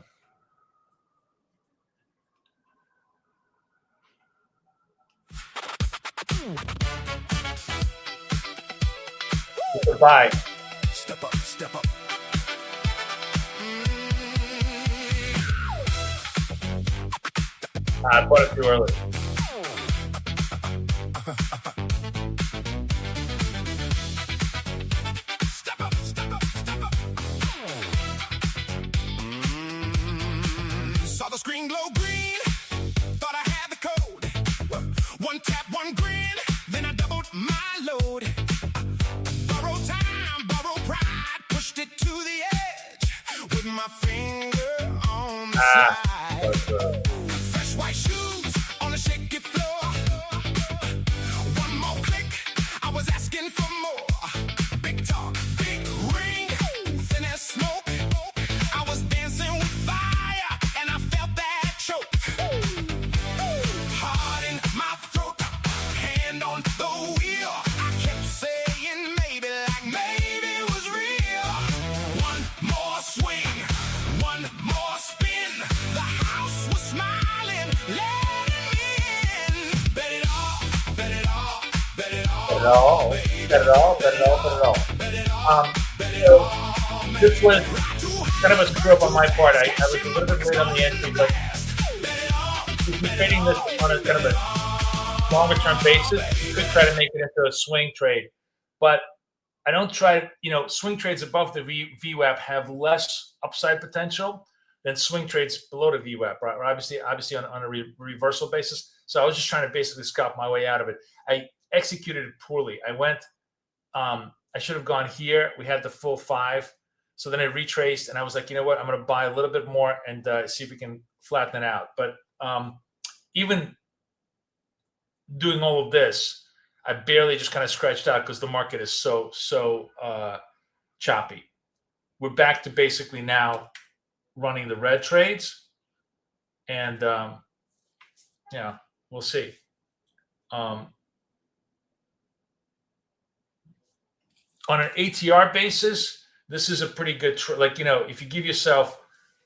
Goodbye. Step up, step up. I bought it too early. Step up, step up, step up. Saw the screen glow green. Thought I had the code. One tap, one grin. Then I doubled my load. Borrowed time, borrowed pride. Pushed it to the edge with my finger on the slide. Fresh white shoes on a shaky floor. One more click, I was asking for more. Big talk, big ring, thin as smoke. I was dancing with fire, and I felt that choke. Heart in my throat, hand on the wheel. I kept saying maybe, like maybe it was real. One more swing, one more spin. The house was smiling, letting me in. Bet it all, bet it all, bet it all. So this was kind of a screw up on my part. I was a little bit late on the entry, but if you're trading this on a kind of a longer term basis, you could try to make it into a swing trade. But I don't try, swing trades above the VWAP have less upside potential than swing trades below the VWAP, right? Obviously on a reversal basis. So I was just trying to basically scalp my way out of it. I executed it poorly. I went, I should have gone here. We had the full 5. So then I retraced and I was like, you know what? I'm going to buy a little bit more and see if we can flatten it out. But even doing all of this, I barely just kind of scratched out because the market is so choppy. We're back to basically now running the red trades. And yeah, we'll see. On an ATR basis, this is a pretty good if you give yourself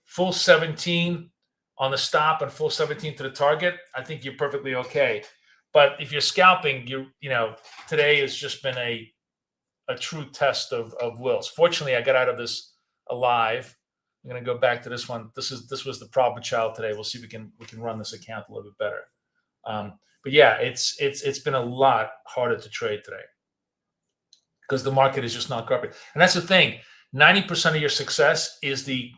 full 17 on the stop and full 17 to the target, I think you're perfectly okay. But if you're scalping, today has just been a true test of wills. Fortunately, I got out of this alive. I'm going to go back to this one. This was the problem child today. We'll see if we can run this account a little bit better. But yeah, it's been a lot harder to trade today because the market is just not cooperating. And that's the thing. 90% of your success is the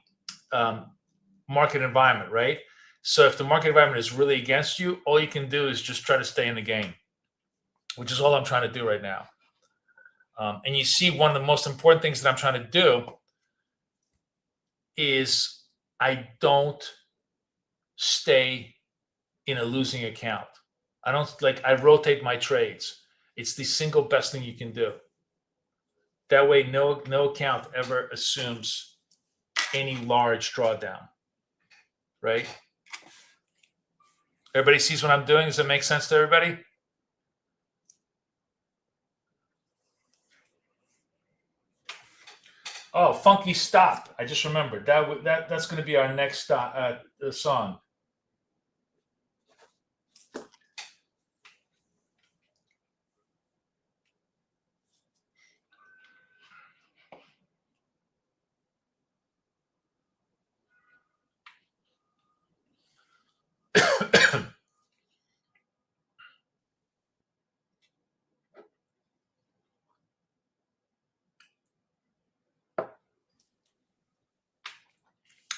market environment, right? So if the market environment is really against you, all you can do is just try to stay in the game, which is all I'm trying to do right now. And you see, one of the most important things that I'm trying to do is I don't stay in a losing account. I rotate my trades. It's the single best thing you can do. That way, no account ever assumes any large drawdown, right? Everybody sees what I'm doing? Does it make sense to everybody? Oh, Funky Stop. I just remembered. That's going to be our next song.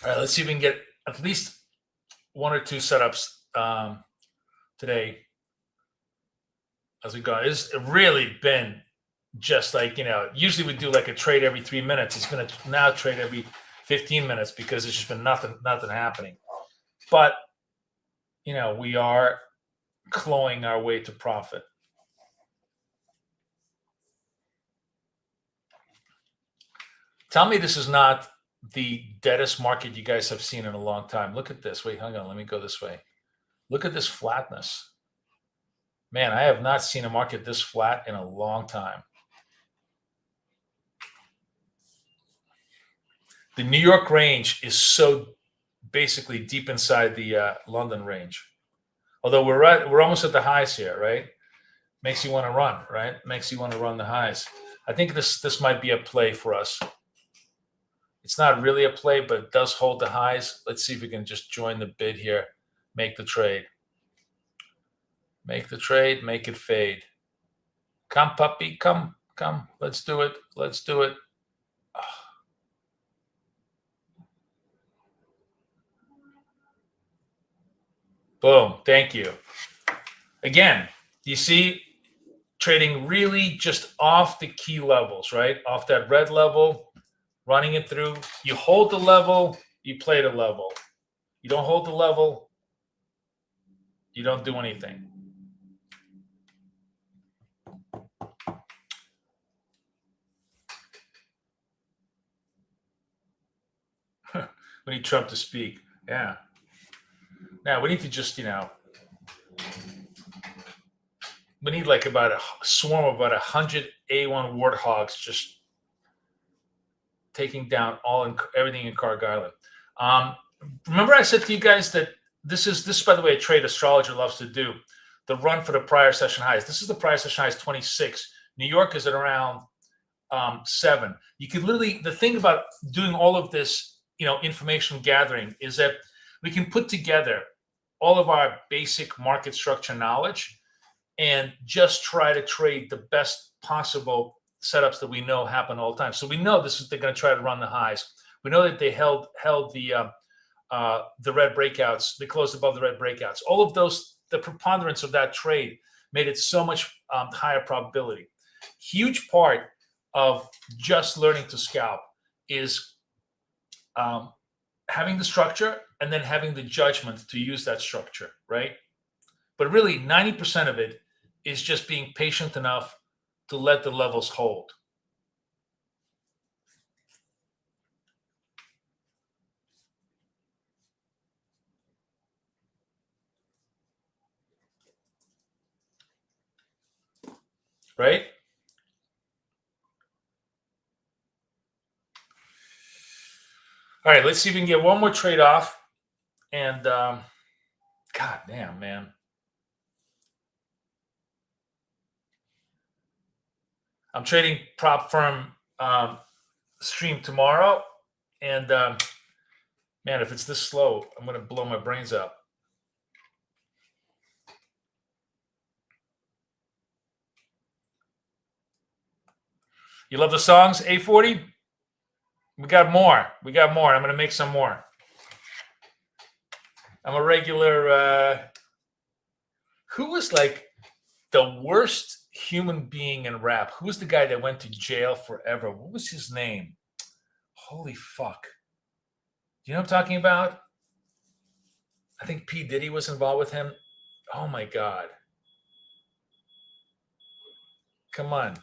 All right, let's see if we can get at least one or two setups today as we go. It's really been just like, usually we do like a trade every 3 minutes. It's going to now trade every 15 minutes because there's just been nothing happening. But, we are clawing our way to profit. Tell me this is not the deadest market you guys have seen in a long time. Look at this. Wait, hang on. Let me go this way. Look at this flatness. Man, I have not seen a market this flat in a long time. The New York range is so basically deep inside the London range. Although we're almost at the highs here, right? Makes you want to run, right? Makes you want to run the highs. I think this might be a play for us. It's not really a play, but it does hold the highs. Let's see if we can just join the bid here. Make the trade. Make the trade. Make it fade. Come, puppy. Come. Let's do it. Let's do it. Oh. Boom. Thank you. Again, you see trading really just off the key levels, right? Off that red level. Running it through, you hold the level, you play the level. You don't hold the level, you don't do anything. We need Trump to speak. Yeah. Now we need to just, we need like about a swarm of about 100 A1 warthogs just taking down everything in Carg Island. Remember I said to you guys that this is by the way a trade astrologer loves to do, the run for the prior session highs. This is the prior session highs 26. New York is at around 7. You could literally, the thing about doing all of this, information gathering is that we can put together all of our basic market structure knowledge and just try to trade the best possible setups that we know happen all the time. So we know they're going to try to run the highs. We know that they held the red breakouts. They closed above the red breakouts. All of those, the preponderance of that trade made it so much higher probability. Huge part of just learning to scalp is having the structure and then having the judgment to use that structure, right? But really 90% of it is just being patient enough to let the levels hold. Right? All right, let's see if we can get one more trade off. And God damn, man. I'm trading prop firm stream tomorrow, and man, if it's this slow, I'm going to blow my brains out. You love the songs, A40? We got more. I'm going to make some more. I'm a regular. Who was like the worst human being in rap? Who was the guy that went to jail forever? What was his name? Holy fuck. You know what I'm talking about? I think P. Diddy was involved with him. Oh my God. Come on.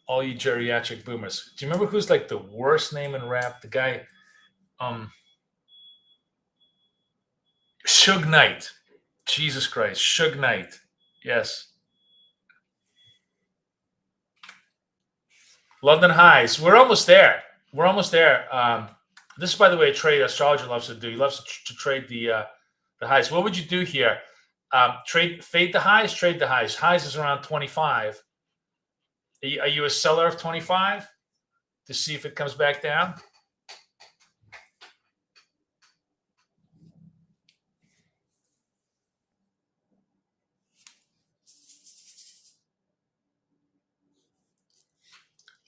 All you geriatric boomers. Do you remember who's like the worst name in rap? The guy, Suge Knight. Jesus Christ. Suge Knight. Yes. London highs. We're almost there. we're almost there. This is, by the way, a trade astrologer loves to do. He loves to trade the highs. What would you do here? Fade the highs, trade the highs. Highs is around 25. Are you a seller of 25 to see if it comes back down?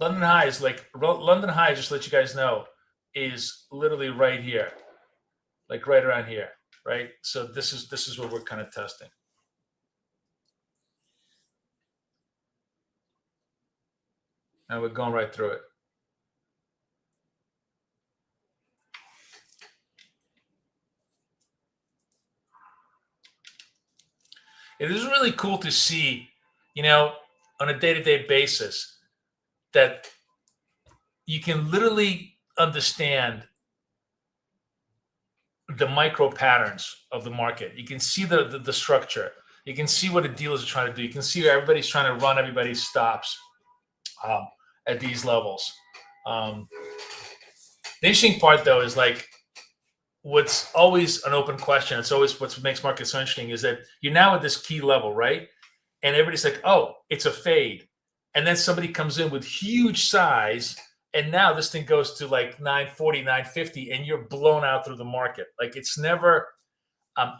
London High, just to let you guys know, is literally right here, like right around here, right? So this is what we're kind of testing. And we're going right through it. It is really cool to see, on a day-to-day basis, that you can literally understand the micro patterns of the market. You can see the structure. You can see what the dealers are trying to do. You can see everybody's trying to run everybody's stops at these levels. The interesting part, though, is like what's always an open question. It's always what makes markets so interesting is that you're now at this key level, right? And everybody's like, oh, it's a fade. And then somebody comes in with huge size, and now this thing goes to like 940, 950, and you're blown out through the market. Like it's never,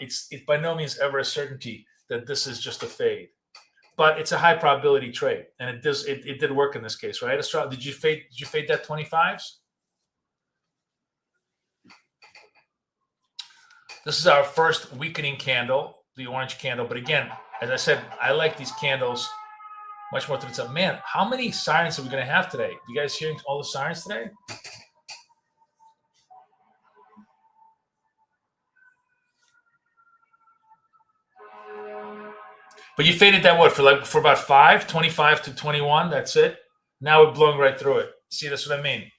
it's by no means ever a certainty that this is just a fade, but it's a high probability trade, and it did work in this case, right? Did you fade that 25s? This is our first weakening candle, the orange candle. But again, as I said, I like these candles much more to the top. Man, how many sirens are we going to have today? You guys hearing all the sirens today? But you faded that what for about 25 to 21. That's it. Now we're blowing right through it. See, that's what I mean.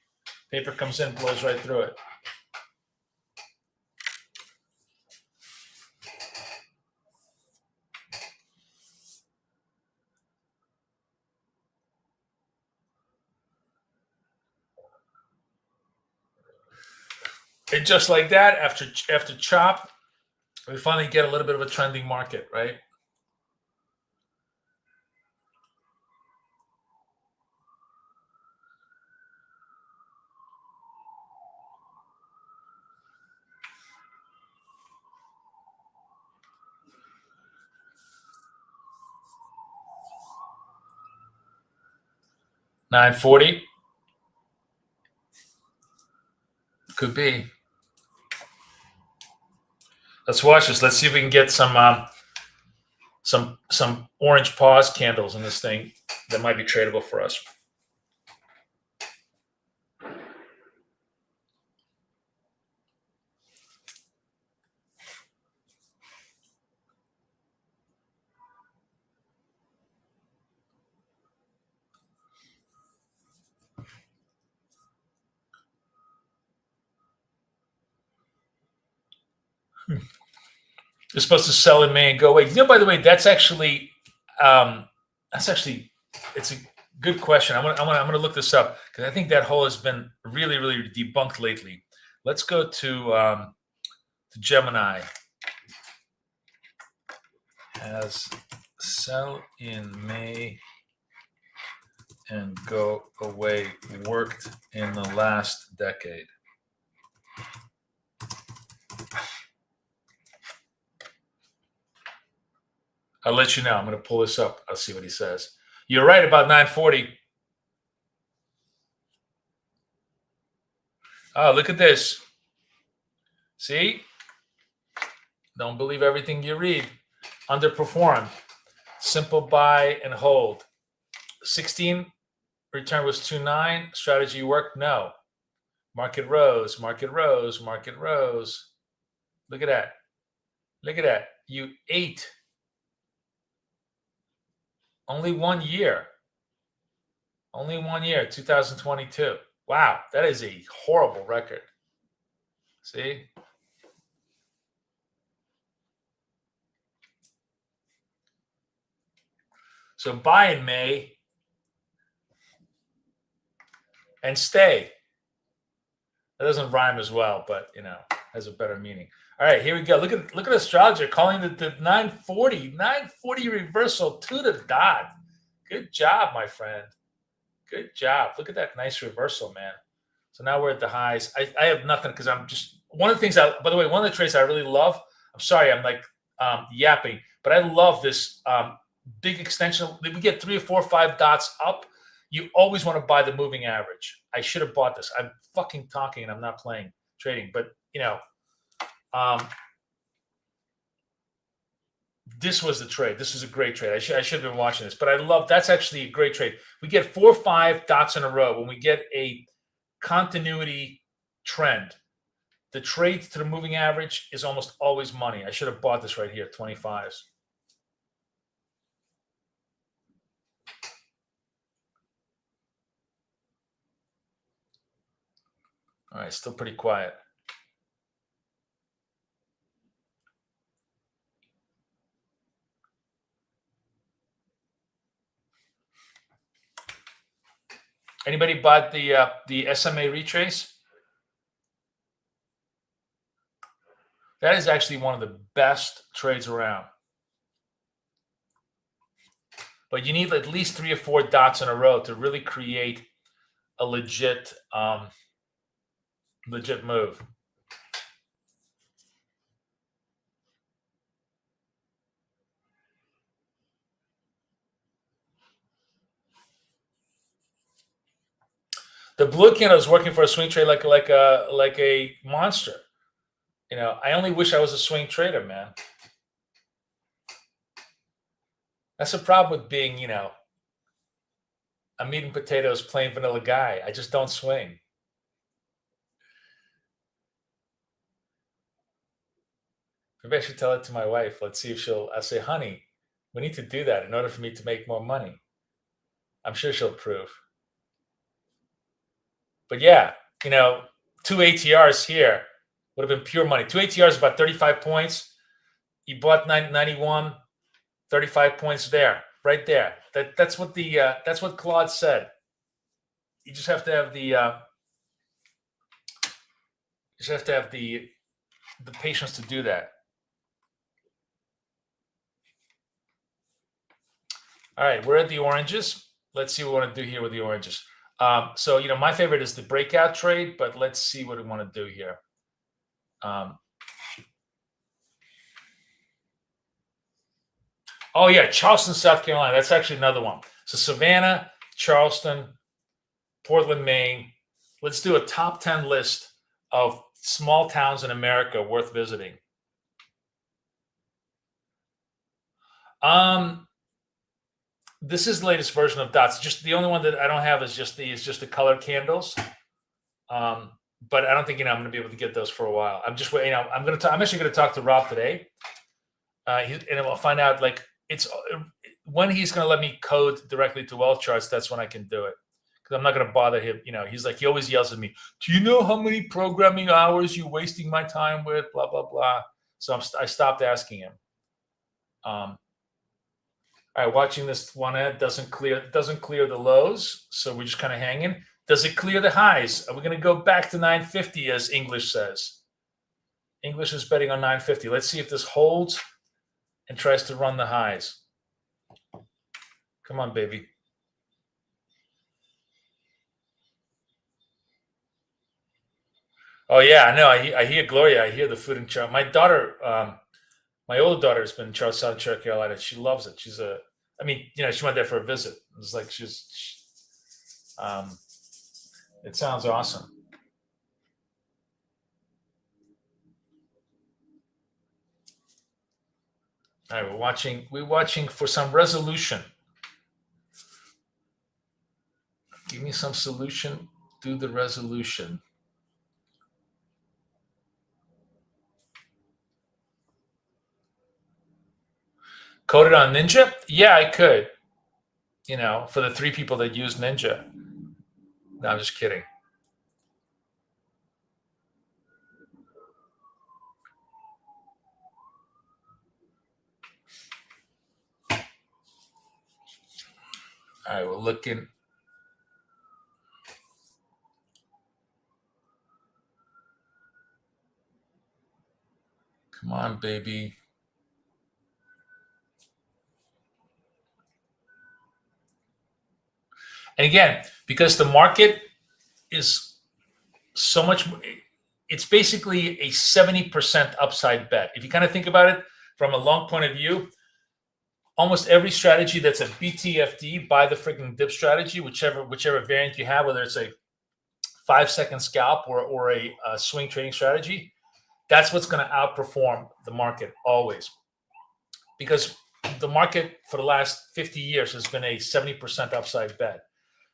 Paper comes in, blows right through it. And just like that, after chop, we finally get a little bit of a trending market, right? $9.40 could be. Let's watch this. Let's see if we can get some orange pause candles in this thing that might be tradable for us. You're supposed to sell in May and go away. By the way, that's actually it's a good question. I'm gonna look this up because I think that hole has been really, really debunked lately. Let's go to Gemini. Has sell in May and go away worked in the last decade? I'll let you know. I'm going to pull this up. I'll see what he says. You're right about 940. Oh, look at this. See? Don't believe everything you read. Underperformed. Simple buy and hold. 16 return was 2.9. Strategy worked? No. Market rose, market rose, market rose. Look at that. Look at that. You ate. Only 1 year. Only 1 year, 2022. Wow, that is a horrible record. See? So buy in May and stay. That doesn't rhyme as well, but has a better meaning. All right, here we go. Look at astrologer calling the 940 reversal to the dot. Good job, my friend. Good job. Look at that nice reversal, man. So now we're at the highs. I have nothing because I'm just one of the things. By the way, one of the trades I really love. I'm sorry, I'm like yapping, but I love this big extension. We get 3 or 4 or 5 dots up. You always want to buy the moving average. I should have bought this. I'm fucking talking and I'm not playing trading, but this was the trade. This is a great trade. I should have been watching this, but I love that's actually a great trade. We get 4 or 5 dots in a row when we get a continuity trend. The trade to the moving average is almost always money. I should have bought this right here, 25s. All right, still pretty quiet. Anybody bought the SMA retrace? That is actually one of the best trades around. But you need at least 3 or 4 dots in a row to really create a legit move. The blue candle is working for a swing trade like a monster. I only wish I was a swing trader, man. That's the problem with being, a meat and potatoes plain vanilla guy. I just don't swing. Maybe I should tell it to my wife. Let's see if I'll say, honey, we need to do that in order for me to make more money. I'm sure she'll approve. But yeah, 2 ATRs here would have been pure money. 2 ATRs about 35 points. You bought 91, 35 points there, right there. That's what that's what Claude said. You just have to have the patience to do that. All right, we're at the oranges. Let's see what we want to do here with the oranges. So, my favorite is the breakout trade, but let's see what we want to do here. Oh, yeah, Charleston, South Carolina. That's actually another one. So Savannah, Charleston, Portland, Maine. Let's do a top 10 list of small towns in America worth visiting. This is the latest version of dots. Just the only one that I don't have is just the colored candles. But I don't think I'm going to be able to get those for a while. I'm just waiting. I'm actually going to talk to Rob today, and we'll find out it's when he's going to let me code directly to wealth charts. That's when I can do it because I'm not going to bother him. He's he always yells at me. Do you know how many programming hours you're wasting my time with? Blah blah blah. So I stopped asking him. All right, watching this one doesn't clear the lows, so we're just kind of hanging. Does it clear the highs? Are we going to go back to 950 as English says? English is betting on 950. Let's see if this holds and tries to run the highs. Come on, baby. Oh yeah, I know. I hear Gloria. I hear the food and chart. My daughter, my older daughter has been in South Carolina. She loves it. She went there for a visit. It's like it sounds awesome. All right, we're watching for some resolution. Give me some solution. Do the resolution. Code it on Ninja? Yeah, I could. For the 3 people that use Ninja. No, I'm just kidding. All right, we're looking. Come on, baby. And again, because the market is so much, it's basically a 70% upside bet. If you kind of think about it from a long point of view, almost every strategy that's a BTFD, buy the freaking dip strategy, whichever variant you have, whether it's a 5-second scalp or a swing trading strategy, that's what's going to outperform the market always. Because the market for the last 50 years has been a 70% upside bet.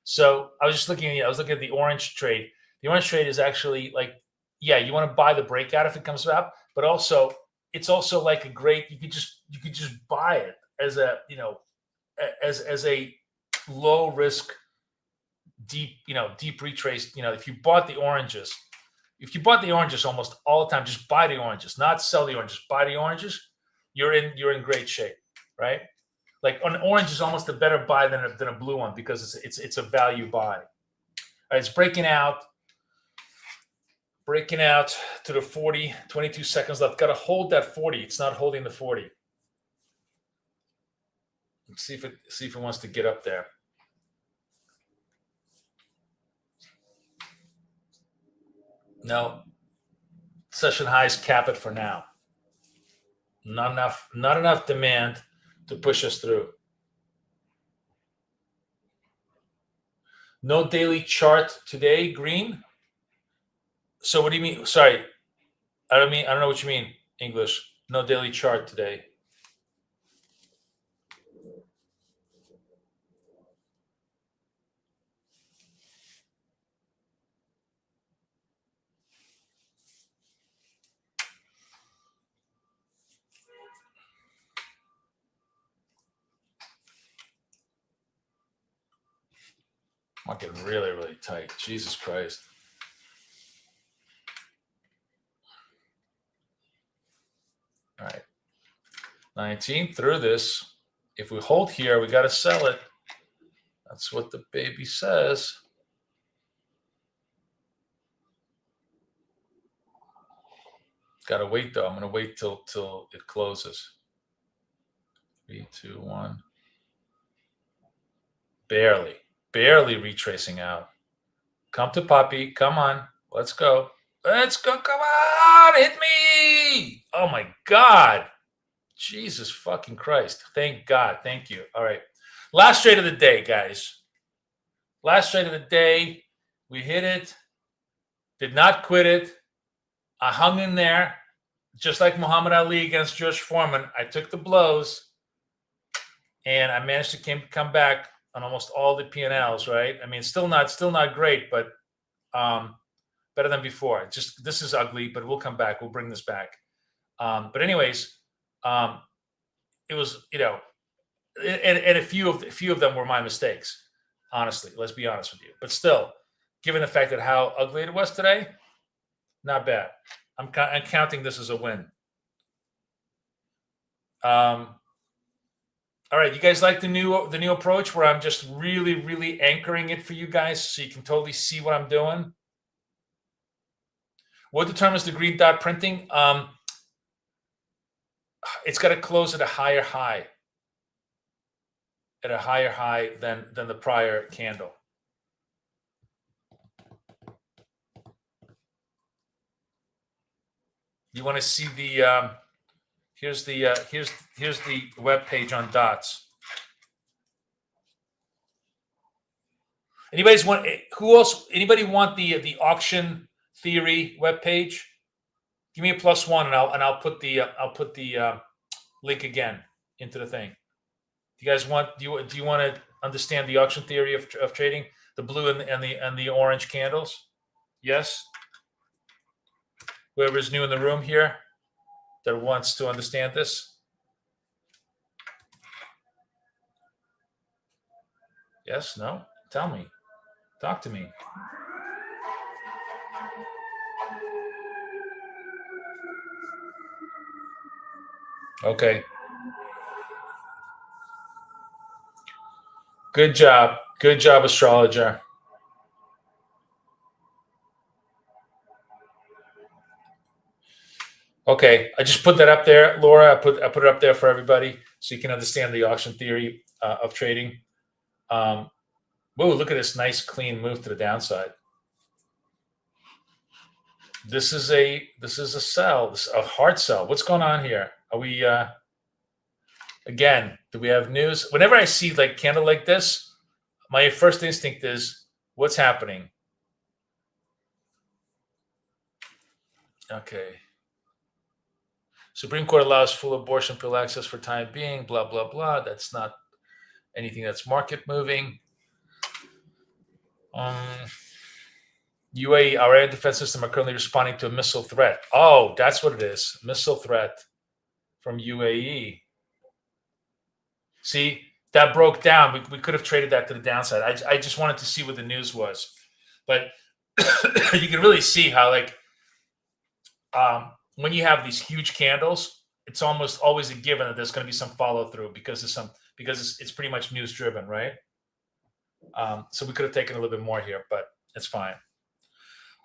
So I was looking at the orange trade. The orange trade is actually like, yeah, you want to buy the breakout if it comes up, but also it's also like a great, you could just buy it as a, as a low risk, deep retrace. If you bought the oranges almost all the time, just buy the oranges, not sell the oranges, buy the oranges, you're in great shape, right? Like an orange is almost a better buy than a blue one because it's a value buy. All right, it's breaking out to the 40, 22 seconds left. Got to hold that 40. It's not holding the 40. Let's see if it wants to get up there. No. Session highs cap it for now. Not enough demand to push us through. No daily chart today, green. So what do you mean? Sorry, I don't know what you mean, English. No daily chart today. Market really, really tight. Jesus Christ. All right. 19 through this. If we hold here, we got to sell it. That's what the baby says. Got to wait, though. I'm going to wait till it closes. 3, 2, 1. Barely retracing out. Come to Poppy. Come on. Let's go. Let's go. Come on. Hit me. Oh, my God. Jesus fucking Christ. Thank God. Thank you. All right. Last trade of the day, guys. Last trade of the day. We hit it. Did not quit it. I hung in there. Just like Muhammad Ali against George Foreman. I took the blows. And I managed to come back on almost all the P&Ls, right? I mean, still not great, but better than before. This is ugly, but we'll come back. We'll bring this back. But anyways, it was, and a few of them were my mistakes. Honestly, let's be honest with you. But still, given the fact that how ugly it was today, not bad. I'm counting this as a win. All right, you guys like the new approach where I'm just really, really anchoring it for you guys so you can totally see what I'm doing? What determines the green dot printing? It's got to close at a higher high. At a higher high than the prior candle. You want to see the here's the web page on dots. Anybody want the auction theory web page? Give me a +1 and I'll put the link again into the thing. Do you guys want? Do you want to understand the auction theory of trading? The blue and the orange candles? Yes. Whoever's new in the room here that wants to understand this. Yes? No? Tell me. Talk to me. Okay. Good job. Good job, astrologer. Okay, I just put that up there, Laura. I put it up there for everybody so you can understand the auction theory of trading. Whoa, look at this nice clean move to the downside. This is a sell, a hard sell. What's going on here? Are we again, do we have news? Whenever I see like candle like this, my first instinct is what's happening? Okay. Supreme Court allows full abortion pill access for time being, blah, blah, blah. That's not anything that's market moving. UAE, our air defense system are currently responding to a missile threat. Oh, that's what it is. Missile threat from UAE. See, that broke down. We could have traded that to the downside. I just wanted to see what the news was. But you can really see how, like, when you have these huge candles, it's almost always a given that there's going to be some follow through because it's pretty much news driven, right? So we could have taken a little bit more here, but it's fine.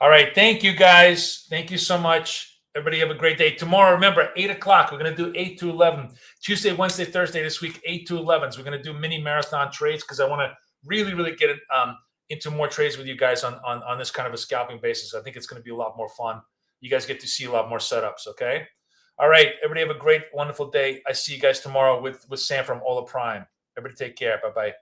All right, thank you guys. Thank you so much. Everybody have a great day. Tomorrow, remember, 8 o'clock. We're going to do 8 to 11. Tuesday, Wednesday, Thursday this week, 8 to 11. So we're going to do mini marathon trades because I want to really, really get into more trades with you guys on this kind of a scalping basis. I think it's going to be a lot more fun. You guys get to see a lot more setups, okay? All right, everybody have a great, wonderful day. I see you guys tomorrow with Sam from Ola Prime. Everybody take care. Bye-bye.